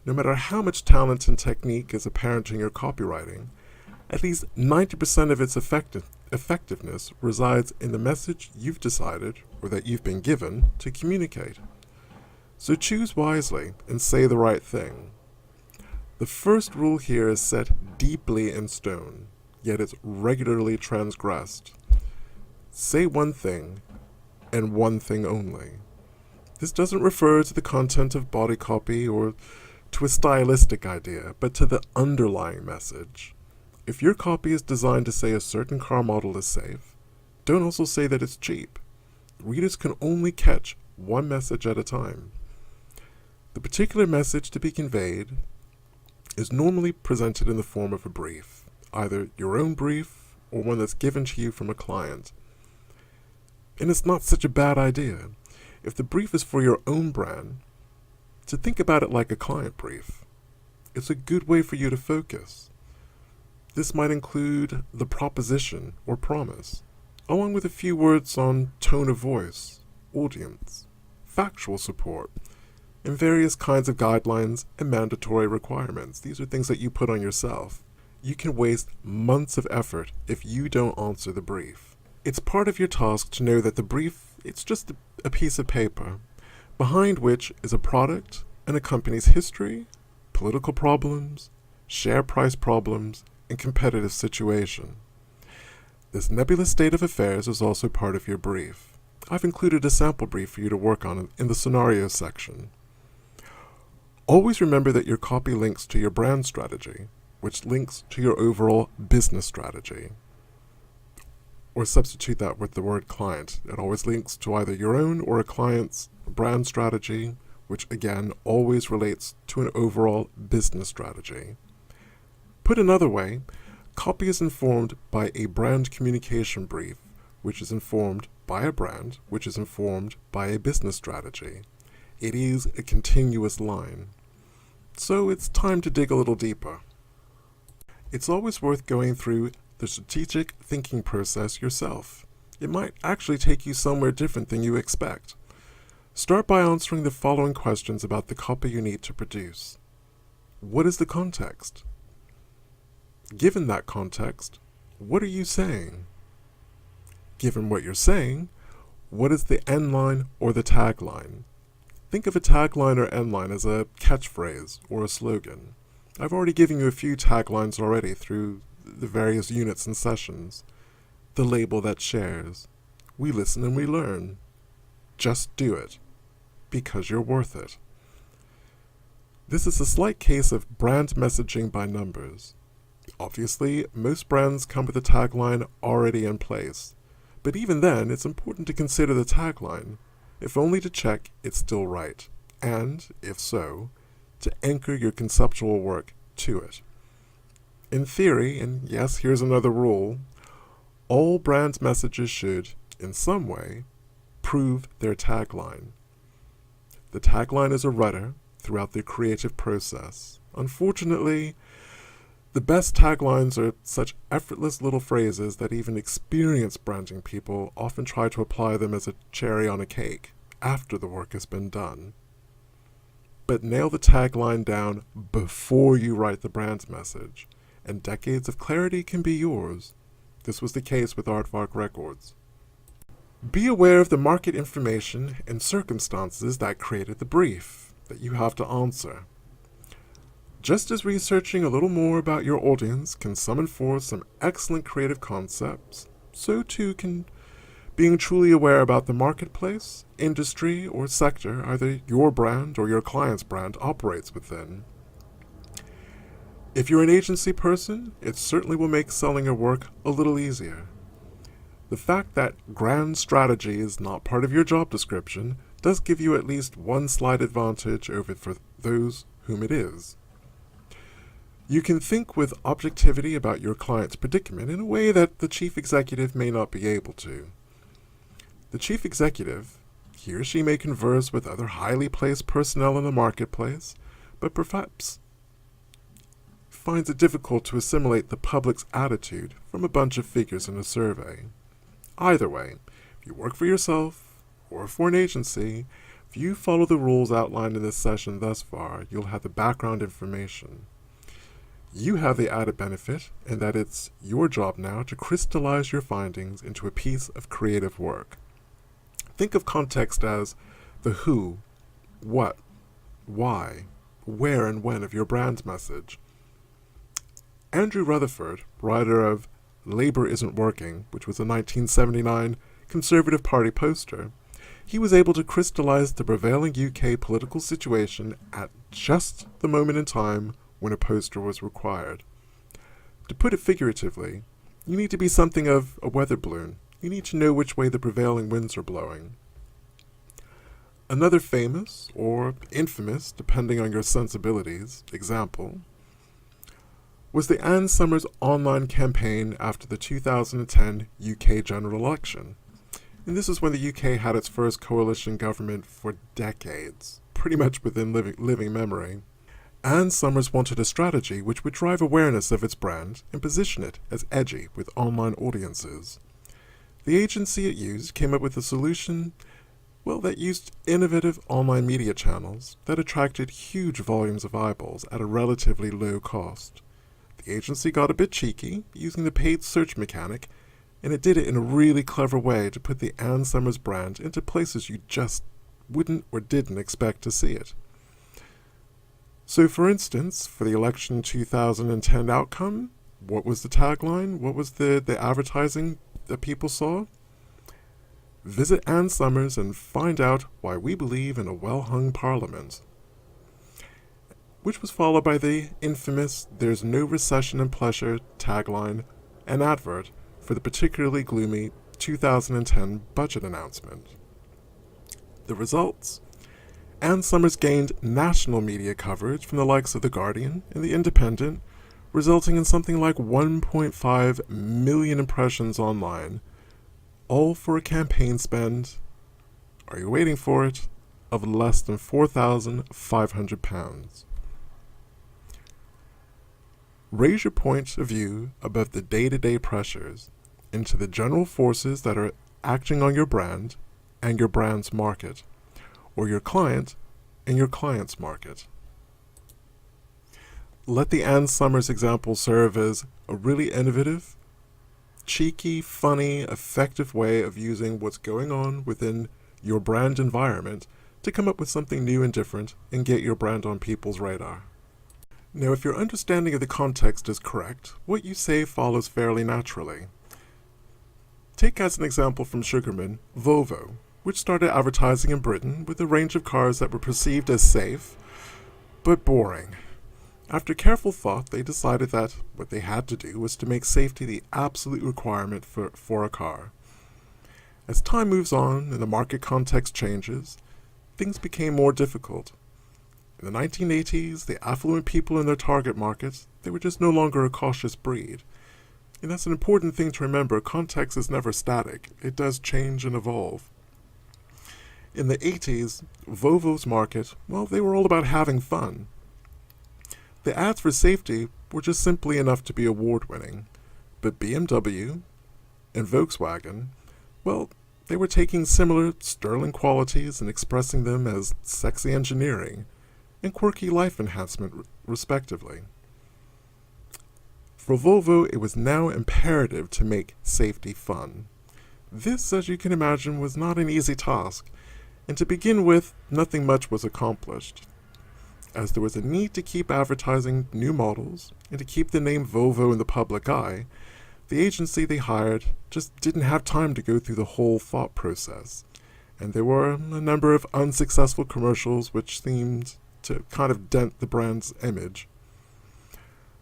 No matter how much talent and technique is apparent in your copywriting, at least 90% of its effectiveness resides in the message you've decided, or that you've been given, to communicate. So choose wisely and say the right thing. The first rule here is set deeply in stone, yet it's regularly transgressed. Say one thing, and one thing only. This doesn't refer to the content of body copy or to a stylistic idea, but to the underlying message. If your copy is designed to say a certain car model is safe, don't also say that it's cheap. Readers can only catch one message at a time. The particular message to be conveyed is normally presented in the form of a brief, either your own brief or one that's given to you from a client. And it's not such a bad idea, if the brief is for your own brand, to think about it like a client brief. It's a good way for you to focus. This might include the proposition or promise, along with a few words on tone of voice, audience, factual support, and various kinds of guidelines and mandatory requirements. These are things that you put on yourself. You can waste months of effort if you don't answer the brief. It's part of your task to know that the brief, it's just a piece of paper, behind which is a product and a company's history, political problems, share price problems, and competitive situation. This nebulous state of affairs is also part of your brief. I've included a sample brief for you to work on in the scenario section. Always remember that your copy links to your brand strategy, which links to your overall business strategy. Or substitute that with the word client. It always links to either your own or a client's brand strategy, which again always relates to an overall business strategy. Put another way, copy is informed by a brand communication brief, which is informed by a brand, which is informed by a business strategy. It is a continuous line. So it's time to dig a little deeper. It's always worth going through the strategic thinking process yourself. It might actually take you somewhere different than you expect. Start by answering the following questions about the copy you need to produce. What is the context? Given that context, what are you saying? Given what you're saying, What is the end line or the tagline? Think of a tagline or end line as a catchphrase or a slogan. I've already given you a few taglines already through the various units and sessions. The label that shares. We listen and we learn. Just do it. Because you're worth it. This is a slight case of brand messaging by numbers. Obviously, most brands come with a tagline already in place. But even then, it's important to consider the tagline, if only to check it's still right, and, if so, to anchor your conceptual work to it. In theory, and yes, here's another rule, all brand messages should, in some way, prove their tagline. The tagline is a rudder throughout the creative process. Unfortunately, the best taglines are such effortless little phrases that even experienced branding people often try to apply them as a cherry on a cake after the work has been done. But nail the tagline down before you write the brand message, and decades of clarity can be yours. This was the case with Aardvark Records. Be aware of the market information and circumstances that created the brief that you have to answer. Just as researching a little more about your audience can summon forth some excellent creative concepts, so too can being truly aware about the marketplace, industry, or sector either your brand or your client's brand operates within. If you're an agency person, it certainly will make selling your work a little easier. The fact that grand strategy is not part of your job description does give you at least one slight advantage over for those whom it is. You can think with objectivity about your client's predicament in a way that the chief executive may not be able to. The chief executive, he or she may converse with other highly placed personnel in the marketplace, but perhaps finds it difficult to assimilate the public's attitude from a bunch of figures in a survey. Either way, if you work for yourself or for an agency, if you follow the rules outlined in this session thus far, you'll have the background information. You have the added benefit in that it's your job now to crystallize your findings into a piece of creative work. Think of context as the who, what, why, where, and when of your brand message. Andrew Rutherford, writer of Labor Isn't Working, which was a 1979 Conservative Party poster, he was able to crystallize the prevailing UK political situation at just the moment in time when a poster was required. To put it figuratively, you need to be something of a weather balloon. You need to know which way the prevailing winds are blowing. Another famous, or infamous, depending on your sensibilities, example was the Ann Summers online campaign after the 2010 UK general election. And this is when the UK had its first coalition government for decades, pretty much within living memory. Ann Summers wanted a strategy which would drive awareness of its brand and position it as edgy with online audiences. The agency it used came up with a solution, that used innovative online media channels that attracted huge volumes of eyeballs at a relatively low cost. The agency got a bit cheeky, using the paid search mechanic, and it did it in a really clever way to put the Ann Summers brand into places you just wouldn't or didn't expect to see it. So, for instance, for the election 2010 outcome, what was the tagline? What was the advertising that people saw? Visit Ann Summers and find out why we believe in a well-hung parliament. Which was followed by the infamous "There's no recession in pleasure" tagline and advert for the particularly gloomy 2010 budget announcement. The results? Ann Summers gained national media coverage from the likes of The Guardian and The Independent, resulting in something like 1.5 million impressions online, all for a campaign spend, are you waiting for it, of less than £4,500. Raise your point of view above the day-to-day pressures into the general forces that are acting on your brand and your brand's market, or your client and your client's market. Let the Ann Summers example serve as a really innovative cheeky, funny, effective way of using what's going on within your brand environment to come up with something new and different and get your brand on people's radar. Now, if your understanding of the context is correct, what you say follows fairly naturally. Take as an example from Sugarman, Volvo, which started advertising in Britain with a range of cars that were perceived as safe, but boring. After careful thought, they decided that what they had to do was to make safety the absolute requirement for a car. As time moves on and the market context changes, things became more difficult. In the 1980s, the affluent people in their target market, they were just no longer a cautious breed. And that's an important thing to remember. Context is never static. It does change and evolve. In the 80s, Volvo's market, well, they were all about having fun. The ads for safety were just simply enough to be award-winning. But BMW and Volkswagen, well, they were taking similar sterling qualities and expressing them as sexy engineering and quirky life enhancement, respectively. For Volvo, it was now imperative to make safety fun. This, as you can imagine, was not an easy task, and to begin with, nothing much was accomplished. As there was a need to keep advertising new models and to keep the name Volvo in the public eye, the agency they hired just didn't have time to go through the whole thought process, and there were a number of unsuccessful commercials which seemed to kind of dent the brand's image.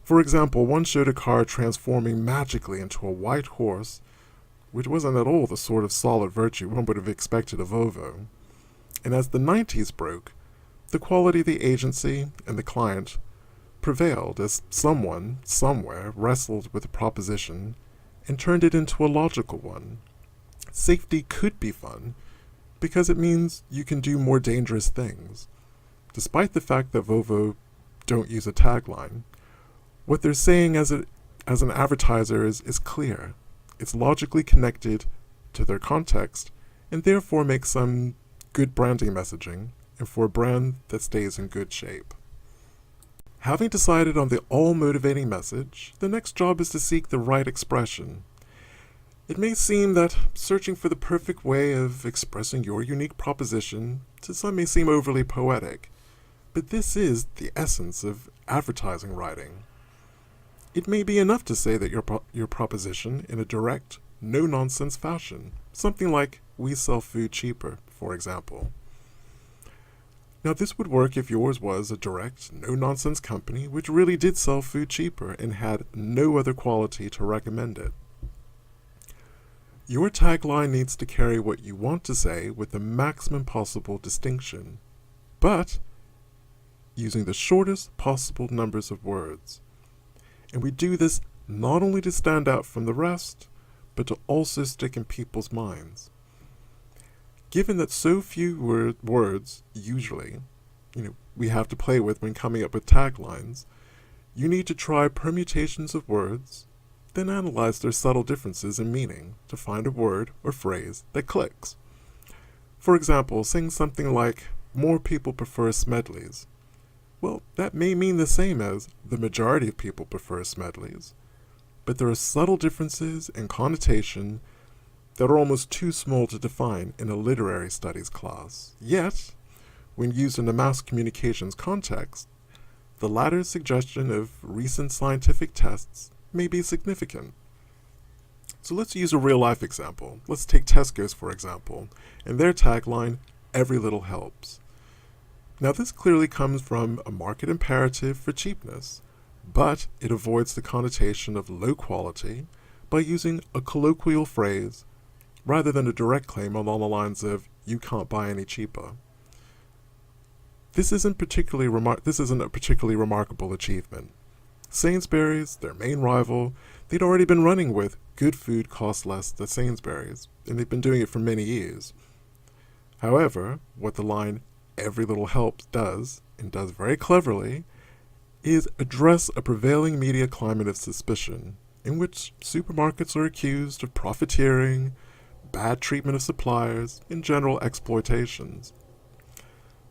For example, one showed a car transforming magically into a white horse, which wasn't at all the sort of solid virtue one would have expected of Volvo. And as the 90s broke, the quality of the agency and the client prevailed as someone, somewhere, wrestled with a proposition and turned it into a logical one. Safety could be fun because it means you can do more dangerous things. Despite the fact that Volvo don't use a tagline, what they're saying as an advertiser is clear. It's logically connected to their context and therefore makes some good branding messaging and for a brand that stays in good shape. Having decided on the all-motivating message, the next job is to seek the right expression. It may seem that searching for the perfect way of expressing your unique proposition to some may seem overly poetic, but this is the essence of advertising writing. It may be enough to say that your proposition in a direct, no-nonsense fashion, something like, "We sell food cheaper," for example. Now, this would work if yours was a direct, no-nonsense company which really did sell food cheaper and had no other quality to recommend it. Your tagline needs to carry what you want to say with the maximum possible distinction, but using the shortest possible numbers of words. And we do this not only to stand out from the rest, but to also stick in people's minds. Given that so few words, usually, we have to play with when coming up with taglines, you need to try permutations of words, then analyze their subtle differences in meaning to find a word or phrase that clicks. For example, saying something like, "More people prefer Smedleys." Well, that may mean the same as "the majority of people prefer Smedleys," but there are subtle differences in connotation that are almost too small to define in a literary studies class. Yet, when used in a mass communications context, the latter suggestion of recent scientific tests may be significant. So let's use a real-life example. Let's take Tesco's, for example, and their tagline, "Every little helps." Now, this clearly comes from a market imperative for cheapness, but it avoids the connotation of low quality by using a colloquial phrase rather than a direct claim along the lines of, "You can't buy any cheaper." This isn't a particularly remarkable achievement. Sainsbury's, their main rival, they'd already been running with "good food costs less" at Sainsbury's, and they've been doing it for many years. However, what the line "every little helps" does, and does very cleverly, is address a prevailing media climate of suspicion, in which supermarkets are accused of profiteering, bad treatment of suppliers, and general exploitations.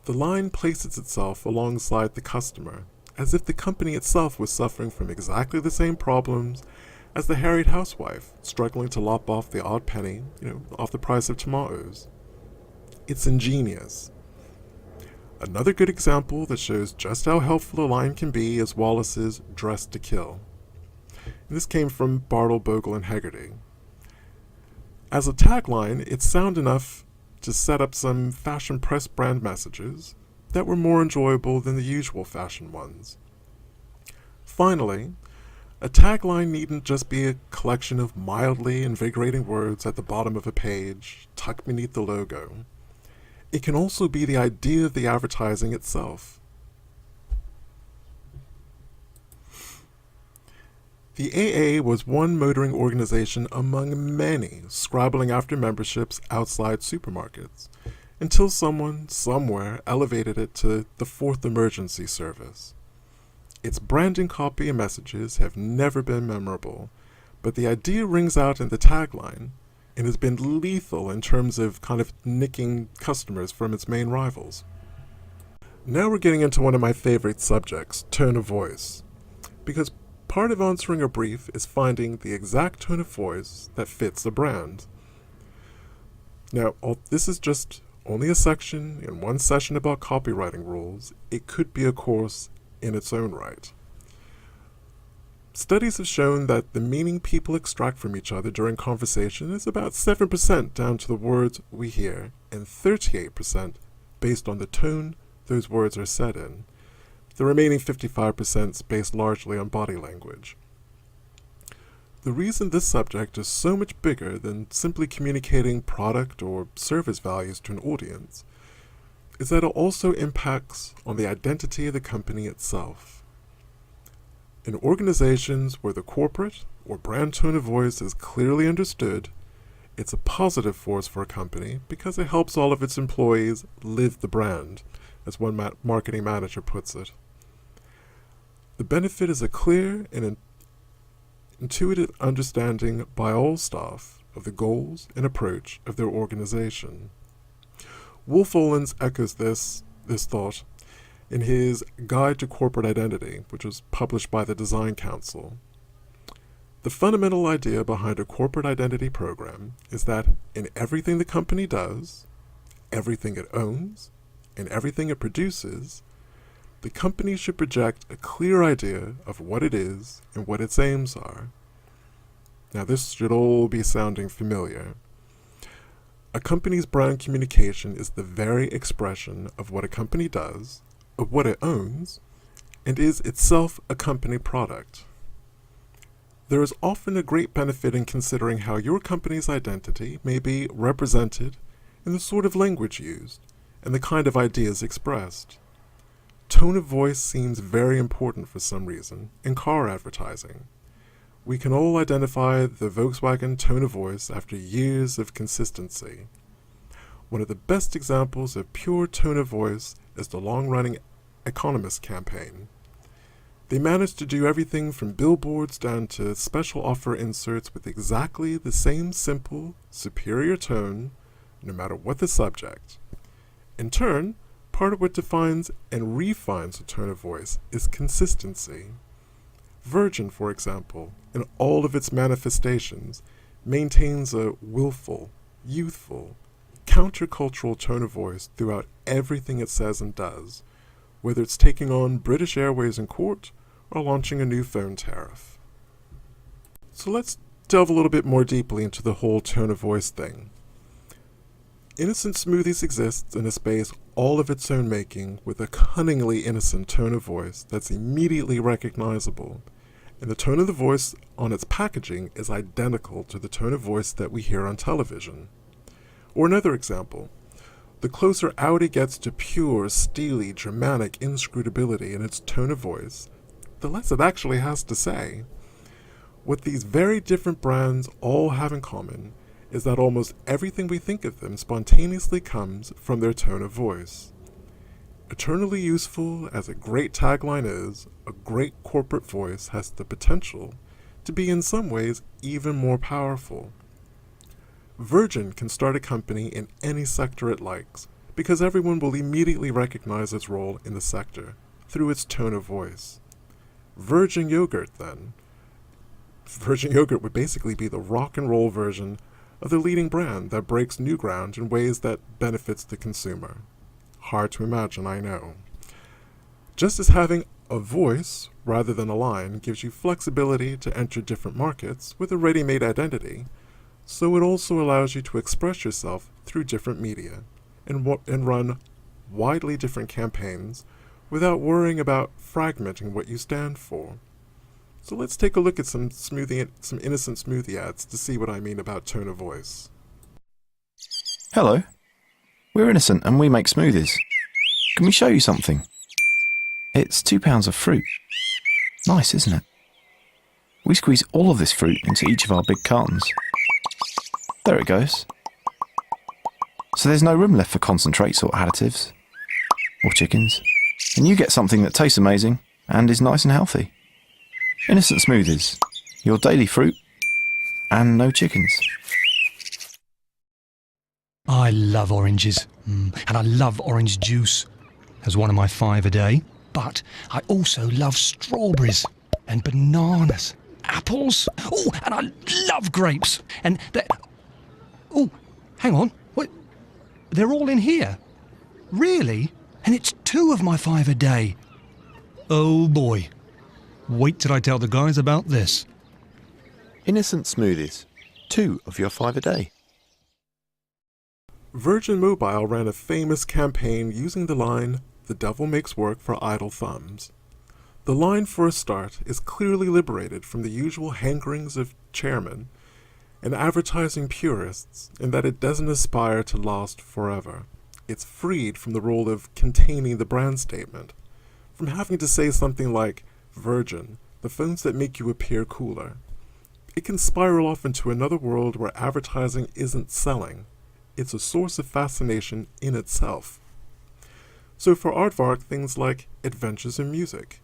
The line places itself alongside the customer, as if the company itself was suffering from exactly the same problems as the harried housewife struggling to lop off the odd penny, off the price of tomatoes. It's ingenious. Another good example that shows just how helpful a line can be is Wallace's "Dressed to Kill." And this came from Bartle, Bogle, and Hegarty. As a tagline, it's sound enough to set up some fashion press brand messages that were more enjoyable than the usual fashion ones. Finally, a tagline needn't just be a collection of mildly invigorating words at the bottom of a page, tucked beneath the logo. It can also be the idea of the advertising itself. The AA was one motoring organization among many scrabbling after memberships outside supermarkets, until someone, somewhere, elevated it to the fourth emergency service. Its branding copy and messages have never been memorable, but the idea rings out in the tagline and has been lethal in terms of kind of nicking customers from its main rivals. Now we're getting into one of my favorite subjects, tone of voice, because part of answering a brief is finding the exact tone of voice that fits a brand. Now, this is just only a section in one session about copywriting rules. It could be a course in its own right. Studies have shown that the meaning people extract from each other during conversation is about 7% down to the words we hear, and 38% based on the tone those words are said in. The remaining 55% is based largely on body language. The reason this subject is so much bigger than simply communicating product or service values to an audience is that it also impacts on the identity of the company itself. In organizations where the corporate or brand tone of voice is clearly understood, it's a positive force for a company because it helps all of its employees live the brand, as one marketing manager puts it. The benefit is a clear and intuitive understanding by all staff of the goals and approach of their organization. Wolf Olins echoes this thought in his Guide to Corporate Identity, which was published by the Design Council. The fundamental idea behind a corporate identity program is that in everything the company does, everything it owns, and everything it produces, the company should project a clear idea of what it is and what its aims are. Now, this should all be sounding familiar. A company's brand communication is the very expression of what a company does, of what it owns, and is itself a company product. There is often a great benefit in considering how your company's identity may be represented in the sort of language used and the kind of ideas expressed. Tone of voice seems very important for some reason in car advertising. We can all identify the Volkswagen tone of voice after years of consistency. One of the best examples of pure tone of voice is the long-running Economist campaign. They managed to do everything from billboards down to special offer inserts with exactly the same simple, superior tone, no matter what the subject. In turn, part of what defines and refines a tone of voice is consistency. Virgin, for example, in all of its manifestations, maintains a willful, youthful, countercultural tone of voice throughout everything it says and does, whether it's taking on British Airways in court or launching a new phone tariff. So let's delve a little bit more deeply into the whole tone of voice thing. Innocent Smoothies exists in a space all of its own making with a cunningly innocent tone of voice that's immediately recognizable, and the tone of the voice on its packaging is identical to the tone of voice that we hear on television. Or another example, the closer Audi gets to pure, steely, dramatic inscrutability in its tone of voice, the less it actually has to say. What these very different brands all have in common is that almost everything we think of them spontaneously comes from their tone of voice. Eternally useful as a great tagline is, a great corporate voice has the potential to be in some ways even more powerful. Virgin can start a company in any sector it likes because everyone will immediately recognize its role in the sector through its tone of voice. Virgin yogurt, then, Virgin yogurt would basically be the rock and roll version of the leading brand that breaks new ground in ways that benefits the consumer. Hard to imagine, I know. Just as having a voice rather than a line gives you flexibility to enter different markets with a ready-made identity, so it also allows you to express yourself through different media and run widely different campaigns without worrying about fragmenting what you stand for. So let's take a look at some innocent smoothie ads to see what I mean about tone of voice. Hello. We're innocent and we make smoothies. Can we show you something? It's £2 of fruit. Nice, isn't it? We squeeze all of this fruit into each of our big cartons. There it goes. So there's no room left for concentrates or additives or chickens. And you get something that tastes amazing and is nice and healthy. Innocent smoothies, your daily fruit, and no chickens. I love oranges, and I love orange juice as one of my 5 a day. But I also love strawberries and bananas, apples. Oh, and I love grapes. And oh, hang on, what? They're all in here? Really? And it's 2 of my 5 a day. Oh boy. Wait till I tell the guys about this. Innocent smoothies, 2 of your 5 a day. Virgin Mobile ran a famous campaign using the line, "The devil makes work for idle thumbs." The line, for a start, is clearly liberated from the usual hankerings of chairmen and advertising purists in that it doesn't aspire to last forever. It's freed from the role of containing the brand statement, from having to say something like, Virgin, the phones that make you appear cooler. It can spiral off into another world where advertising isn't selling. It's a source of fascination in itself. So for Aardvark, things like Adventures in Music,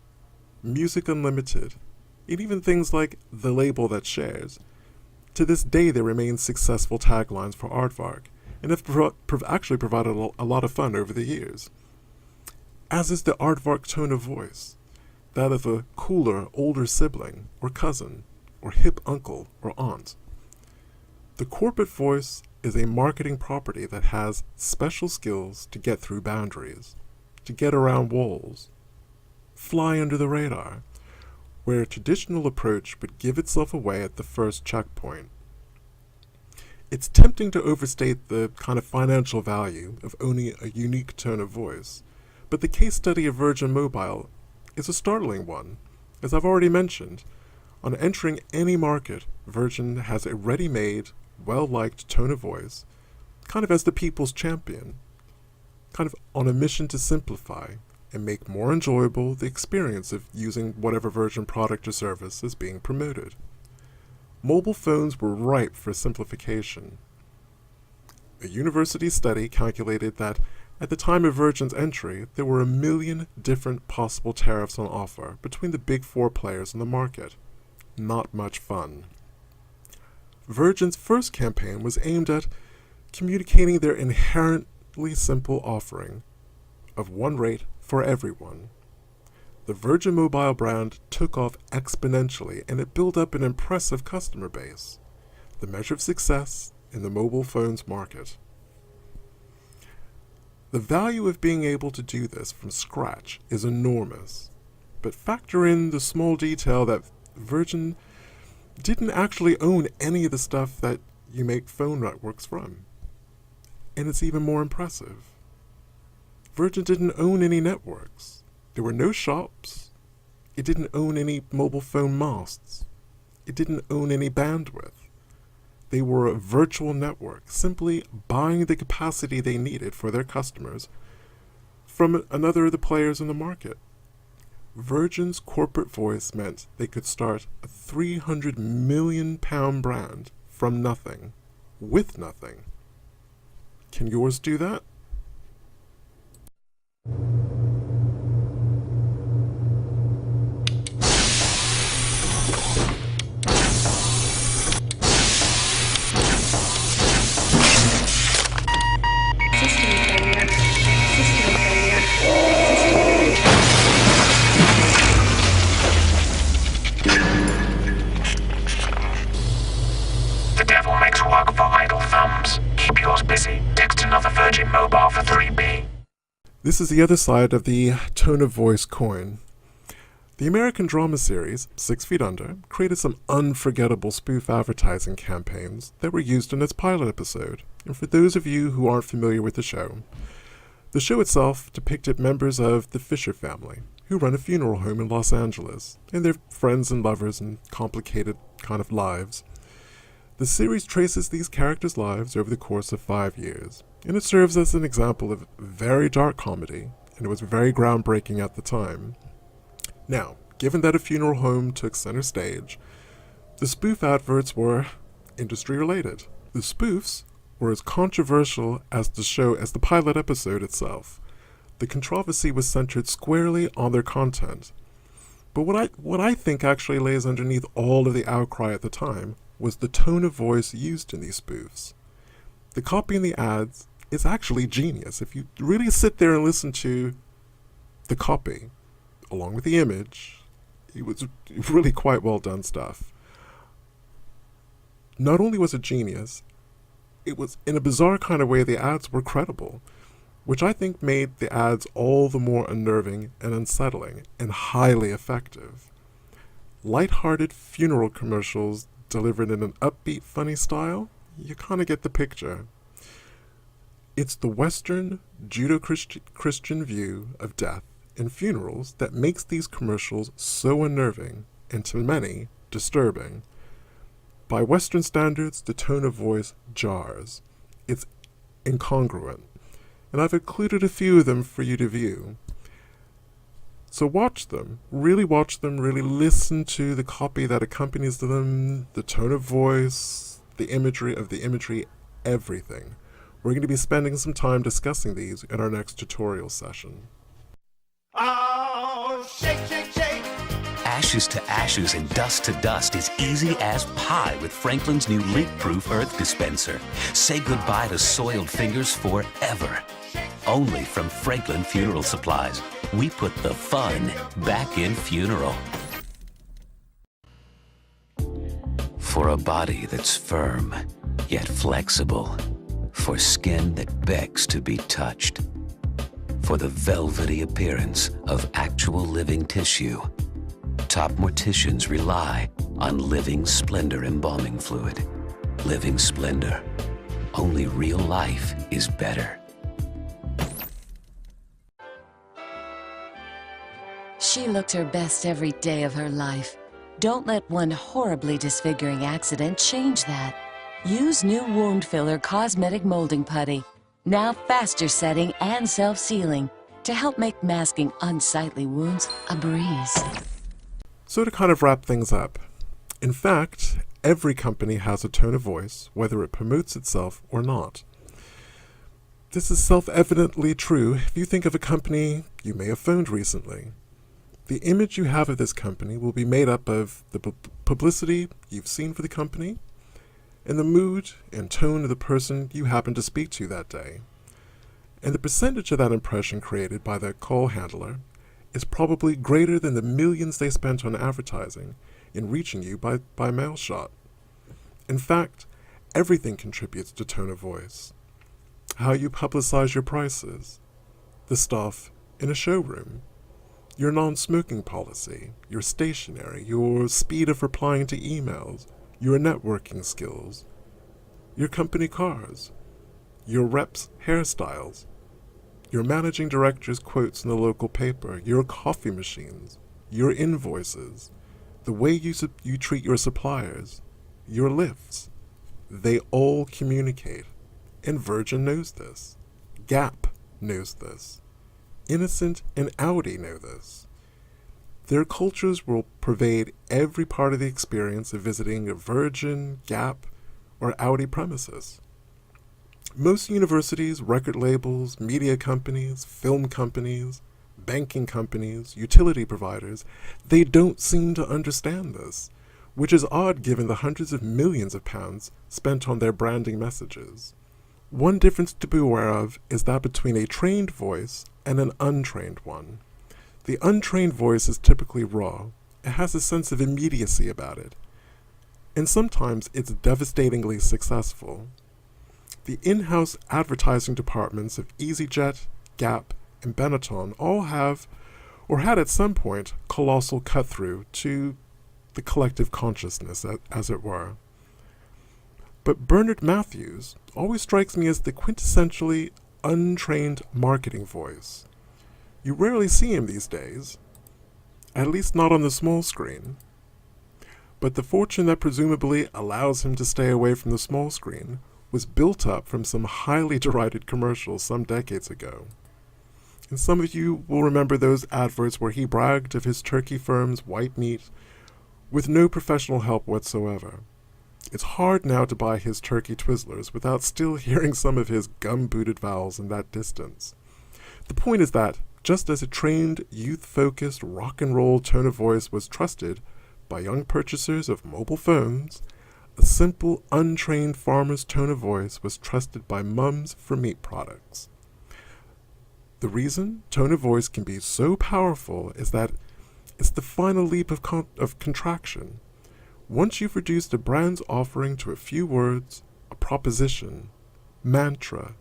Music Unlimited, and even things like The Label That Shares, to this day they remain successful taglines for Aardvark, and have actually provided a lot of fun over the years. As is the Aardvark tone of voice, that of a cooler, older sibling, or cousin, or hip uncle or aunt. The corporate voice is a marketing property that has special skills to get through boundaries, to get around walls, fly under the radar, where a traditional approach would give itself away at the first checkpoint. It's tempting to overstate the kind of financial value of owning a unique tone of voice, but the case study of Virgin Mobile is a startling one. As I've already mentioned, on entering any market, Virgin has a ready-made, well-liked tone of voice, kind of as the people's champion, kind of on a mission to simplify and make more enjoyable the experience of using whatever Virgin product or service is being promoted. Mobile phones were ripe for simplification. A university study calculated that at the time of Virgin's entry, there were 1 million different possible tariffs on offer between the big 4 players in the market. Not much fun. Virgin's first campaign was aimed at communicating their inherently simple offering of one rate for everyone. The Virgin Mobile brand took off exponentially, and it built up an impressive customer base, the measure of success in the mobile phones market. The value of being able to do this from scratch is enormous, but factor in the small detail that Virgin didn't actually own any of the stuff that you make phone networks from, and it's even more impressive. Virgin didn't own any networks. There were no shops. It didn't own any mobile phone masts. It didn't own any bandwidth. They were a virtual network, simply buying the capacity they needed for their customers from another of the players in the market. Virgin's corporate voice meant they could start a £300 million brand from nothing, with nothing. Can yours do that? plug for idle thumbs. Keep yours busy. Text another Virgin Mobile for 3B. This is the other side of the tone of voice coin. The American drama series, 6 Feet Under, created some unforgettable spoof advertising campaigns that were used in its pilot episode. And for those of you who aren't familiar with the show itself depicted members of the Fisher family, who run a funeral home in Los Angeles, and their friends and lovers and complicated kind of lives. The series traces these characters' lives over the course of 5 years, and it serves as an example of very dark comedy, and it was very groundbreaking at the time. Now, given that a funeral home took center stage, the spoof adverts were industry-related. The spoofs were as controversial as the pilot episode itself. The controversy was centered squarely on their content. But what I think actually lays underneath all of the outcry at the time was the tone of voice used in these spoofs. The copy in the ads is actually genius. If you really sit there and listen to the copy, along with the image, it was really quite well done stuff. Not only was it genius, it was in a bizarre kind of way the ads were credible, which I think made the ads all the more unnerving and unsettling and highly effective. Light-hearted funeral commercials delivered in an upbeat, funny style, you kind of get the picture. It's the Western Judeo-Christian view of death and funerals that makes these commercials so unnerving and, to many, disturbing. By Western standards, the tone of voice jars. It's incongruent. And I've included a few of them for you to view. So watch them, really listen to the copy that accompanies them, the tone of voice, the imagery, everything. We're going to be spending some time discussing these in our next tutorial session. Oh, shake, shake, shake. Ashes to ashes and dust to dust is easy as pie with Franklin's new leak-proof earth dispenser. Say goodbye to soiled fingers forever. Only from Franklin Funeral Supplies. We put the fun back in funeral. For a body that's firm, yet flexible. For skin that begs to be touched. For the velvety appearance of actual living tissue. Top morticians rely on Living Splendor embalming fluid. Living Splendor. Only real life is better. She looked her best every day of her life. Don't let one horribly disfiguring accident change that. Use new wound filler cosmetic molding putty. Now faster setting and self-sealing to help make masking unsightly wounds a breeze. So to kind of wrap things up, in fact, every company has a tone of voice, whether it promotes itself or not. This is self-evidently true if you think of a company you may have phoned recently. The image you have of this company will be made up of the publicity you've seen for the company and the mood and tone of the person you happen to speak to that day. And the percentage of that impression created by the call handler is probably greater than the millions they spent on advertising in reaching you by mail shot. In fact, everything contributes to tone of voice. How you publicize your prices, the staff in a showroom, your non-smoking policy, your stationery, your speed of replying to emails, your networking skills, your company cars, your reps' hairstyles, your managing director's quotes in the local paper, your coffee machines, your invoices, the way you treat your suppliers, your lifts. They all communicate, and Virgin knows this. Gap knows this. Innocent and Audi know this. Their cultures will pervade every part of the experience of visiting a Virgin, Gap, or Audi premises. Most universities, record labels, media companies, film companies, banking companies, utility providers, they don't seem to understand this, which is odd given the hundreds of millions of pounds spent on their branding messages. One difference to be aware of is that between a trained voice and an untrained one. The untrained voice is typically raw. It has a sense of immediacy about it. And sometimes it's devastatingly successful. The in-house advertising departments of EasyJet, Gap, and Benetton all have, or had at some point, colossal cut-through to the collective consciousness, as it were. But Bernard Matthews always strikes me as the quintessentially untrained marketing voice. You rarely see him these days, at least not on the small screen. But the fortune that presumably allows him to stay away from the small screen was built up from some highly derided commercials some decades ago. And some of you will remember those adverts where he bragged of his turkey firm's white meat with no professional help whatsoever. It's hard now to buy his turkey Twizzlers without still hearing some of his gum-booted vowels in that distance. The point is that, just as a trained, youth-focused rock and roll tone of voice was trusted by young purchasers of mobile phones, a simple, untrained farmer's tone of voice was trusted by mums for meat products. The reason tone of voice can be so powerful is that it's the final leap of contraction. Once you've reduced a brand's offering to a few words, a proposition, mantra,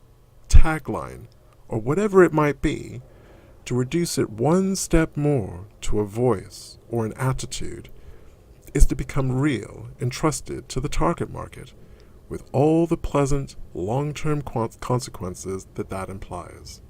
tagline, or whatever it might be, to reduce it one step more to a voice or an attitude is to become real and trusted to the target market, with all the pleasant, long-term consequences that implies.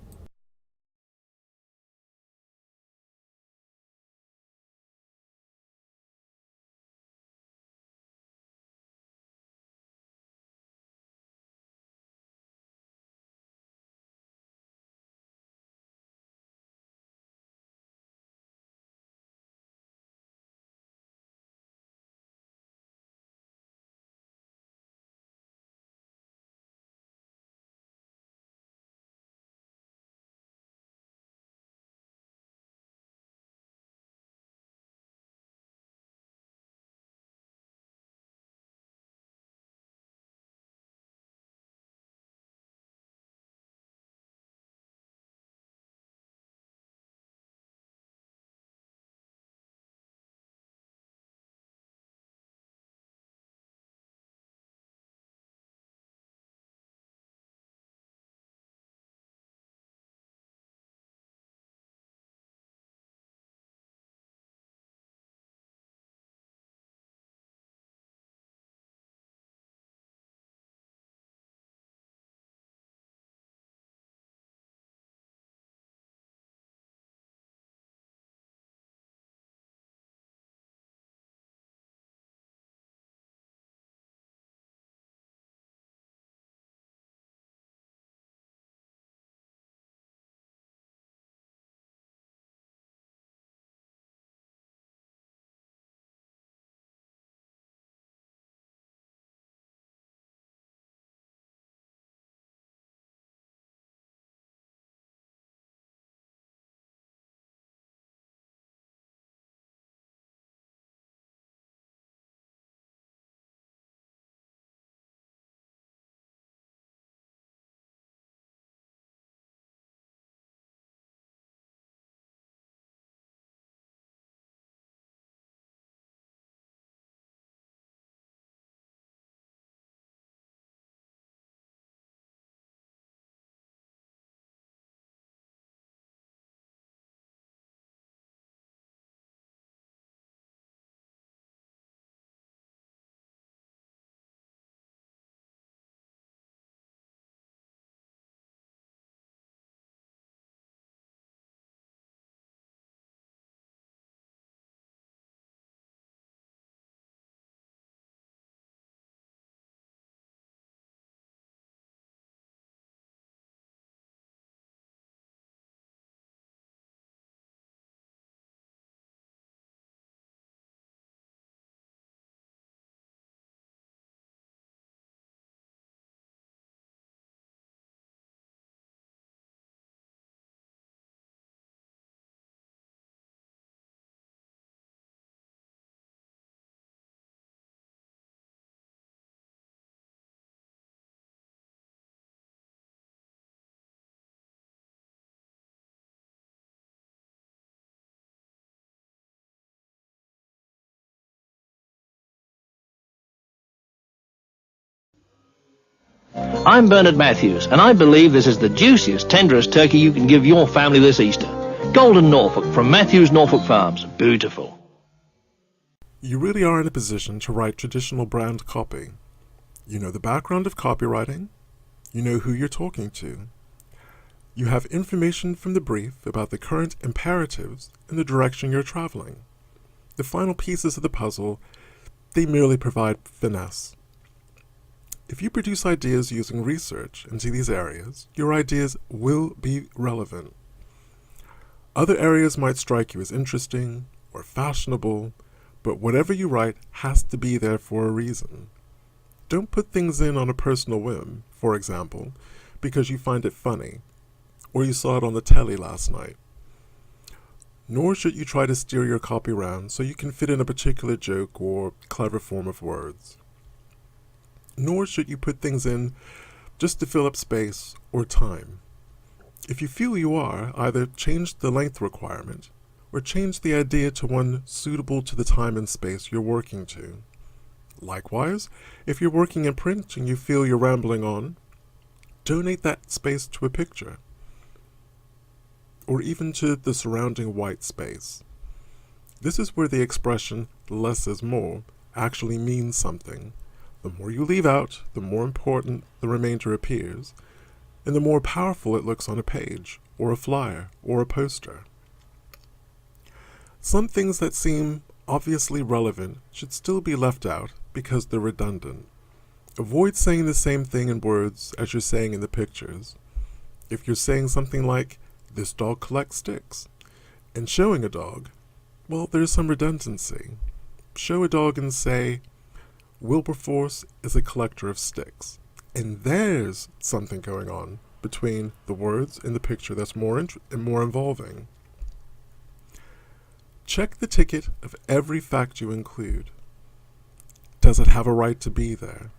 I'm Bernard Matthews, and I believe this is the juiciest, tenderest turkey you can give your family this Easter. Golden Norfolk from Matthews Norfolk Farms. Beautiful. You really are in a position to write traditional brand copy. You know the background of copywriting. You know who you're talking to. You have information from the brief about the current imperatives and the direction you're traveling. The final pieces of the puzzle, they merely provide finesse. If you produce ideas using research into these areas, your ideas will be relevant. Other areas might strike you as interesting or fashionable, but whatever you write has to be there for a reason. Don't put things in on a personal whim, for example, because you find it funny, or you saw it on the telly last night. Nor should you try to steer your copy around so you can fit in a particular joke or clever form of words. Nor should you put things in just to fill up space or time. If you feel you are, either change the length requirement or change the idea to one suitable to the time and space you're working to. Likewise, if you're working in print and you feel you're rambling on, donate that space to a picture, or even to the surrounding white space. This is where the expression less is more actually means something. The more you leave out, the more important the remainder appears, and the more powerful it looks on a page, or a flyer, or a poster. Some things that seem obviously relevant should still be left out because they're redundant. Avoid saying the same thing in words as you're saying in the pictures. If you're saying something like, "This dog collects sticks," and showing a dog, well, there's some redundancy. Show a dog and say, "Wilberforce is a collector of sticks." And there's something going on between the words and the picture that's more involving. Check the ticket of every fact you include. Does it have a right to be there?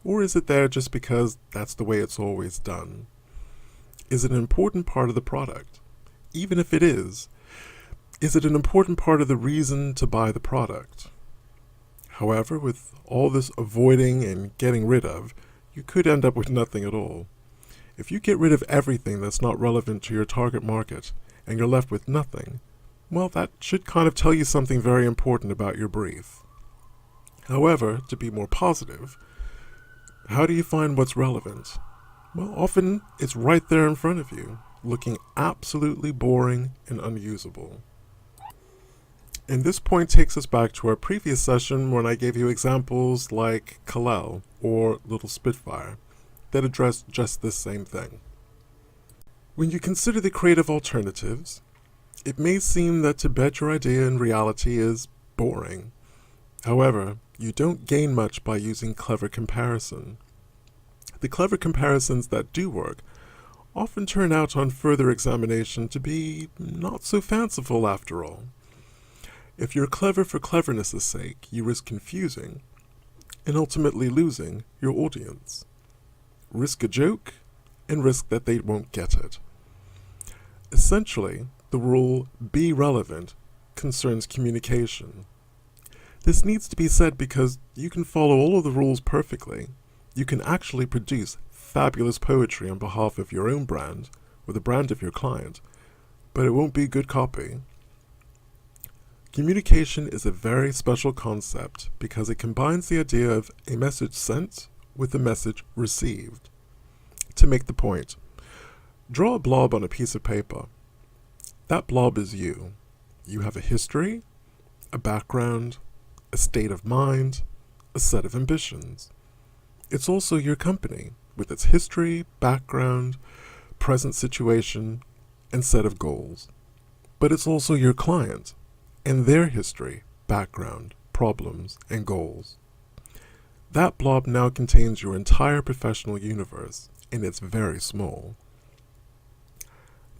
Or is it there just because that's the way it's always done? Is it an important part of the product? Even if it is it an important part of the reason to buy the product? However, with all this avoiding and getting rid of, you could end up with nothing at all. If you get rid of everything that's not relevant to your target market and you're left with nothing, well, that should kind of tell you something very important about your brief. However, to be more positive, how do you find what's relevant? Well, often it's right there in front of you, looking absolutely boring and unusable. And this point takes us back to our previous session when I gave you examples like Kalel or Little Spitfire that address just this same thing. When you consider the creative alternatives, it may seem that to bed your idea in reality is boring. However, you don't gain much by using clever comparison. The clever comparisons that do work often turn out on further examination to be not so fanciful after all. If you're clever for cleverness' sake, you risk confusing and ultimately losing your audience. Risk a joke and risk that they won't get it. Essentially, the rule "be relevant" concerns communication. This needs to be said because you can follow all of the rules perfectly. You can actually produce fabulous poetry on behalf of your own brand or the brand of your client, but it won't be good copy. Communication is a very special concept because it combines the idea of a message sent with a message received. To make the point, draw a blob on a piece of paper. That blob is you. You have a history, a background, a state of mind, a set of ambitions. It's also your company, with its history, background, present situation, and set of goals. But it's also your client, and their history, background, problems, and goals. That blob now contains your entire professional universe, and it's very small.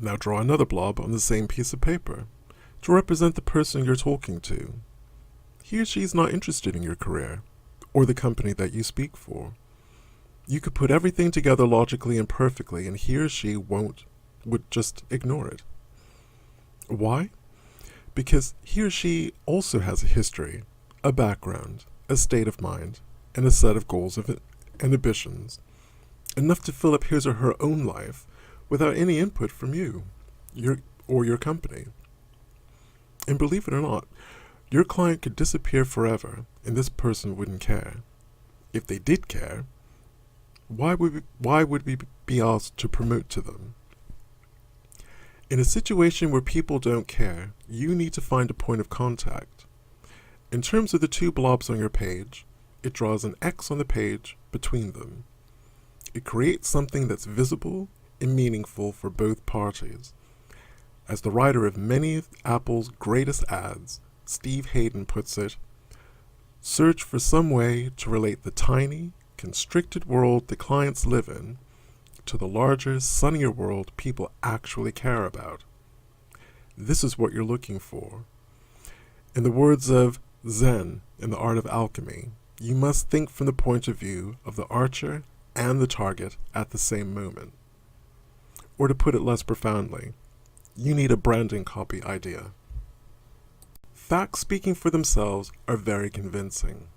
Now draw another blob on the same piece of paper to represent the person you're talking to. He or she's not interested in your career or the company that you speak for. You could put everything together logically and perfectly, and he or she would just ignore it. Why? Because he or she also has a history, a background, a state of mind, and a set of goals and ambitions. enough to fill up his or her own life without any input from you, your company. And believe it or not, your client could disappear forever and this person wouldn't care. If they did care, why would we be asked to promote to them? In a situation where people don't care, you need to find a point of contact. In terms of the two blobs on your page, it draws an X on the page between them. It creates something that's visible and meaningful for both parties. As the writer of many of Apple's greatest ads, Steve Hayden puts it, search for some way to relate the tiny, constricted world the clients live in to the larger, sunnier world people actually care about. This is what you're looking for. In the words of Zen in The Art of Alchemy, you must think from the point of view of the archer and the target at the same moment. Or to put it less profoundly, you need a branding copy idea. Facts speaking for themselves are very convincing.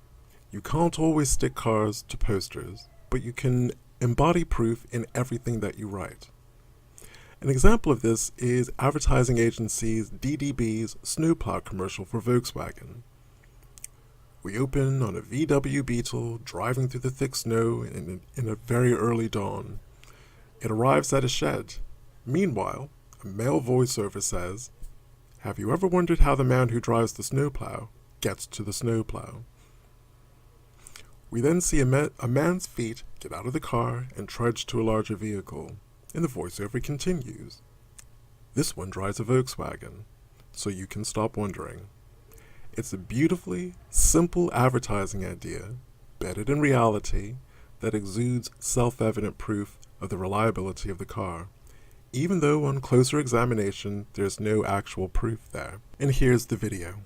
You can't always stick cars to posters, but you can embody proof in everything that you write. An example of this is advertising agency DDB's snowplow commercial for Volkswagen. We open on a VW Beetle driving through the thick snow in a very early dawn. It arrives at a shed. Meanwhile, a male voiceover says, "Have you ever wondered how the man who drives the snowplow gets to the snowplow?" We then see a man's feet get out of the car and trudge to a larger vehicle, and the voiceover continues. This one drives a Volkswagen, so you can stop wondering. It's a beautifully simple advertising idea, embedded in reality, that exudes self-evident proof of the reliability of the car, even though on closer examination there's no actual proof there. And here's the video.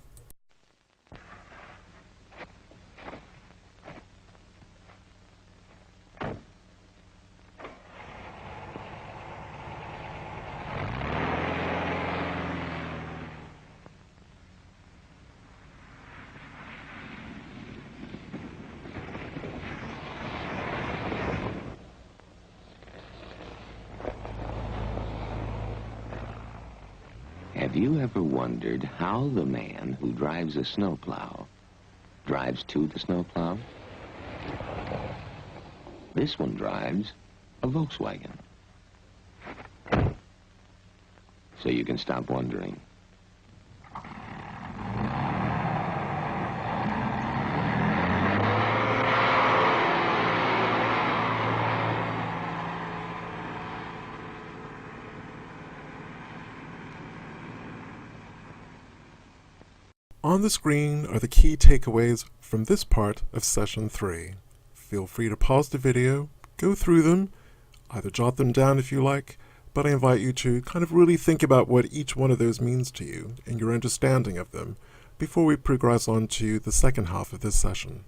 Have you ever wondered how the man who drives a snowplow drives to the snowplow? This one drives a Volkswagen. So you can stop wondering. On the screen are the key takeaways from this part of Session 3. Feel free to pause the video, go through them, either jot them down if you like, but I invite you to kind of really think about what each one of those means to you and your understanding of them before we progress on to the second half of this session.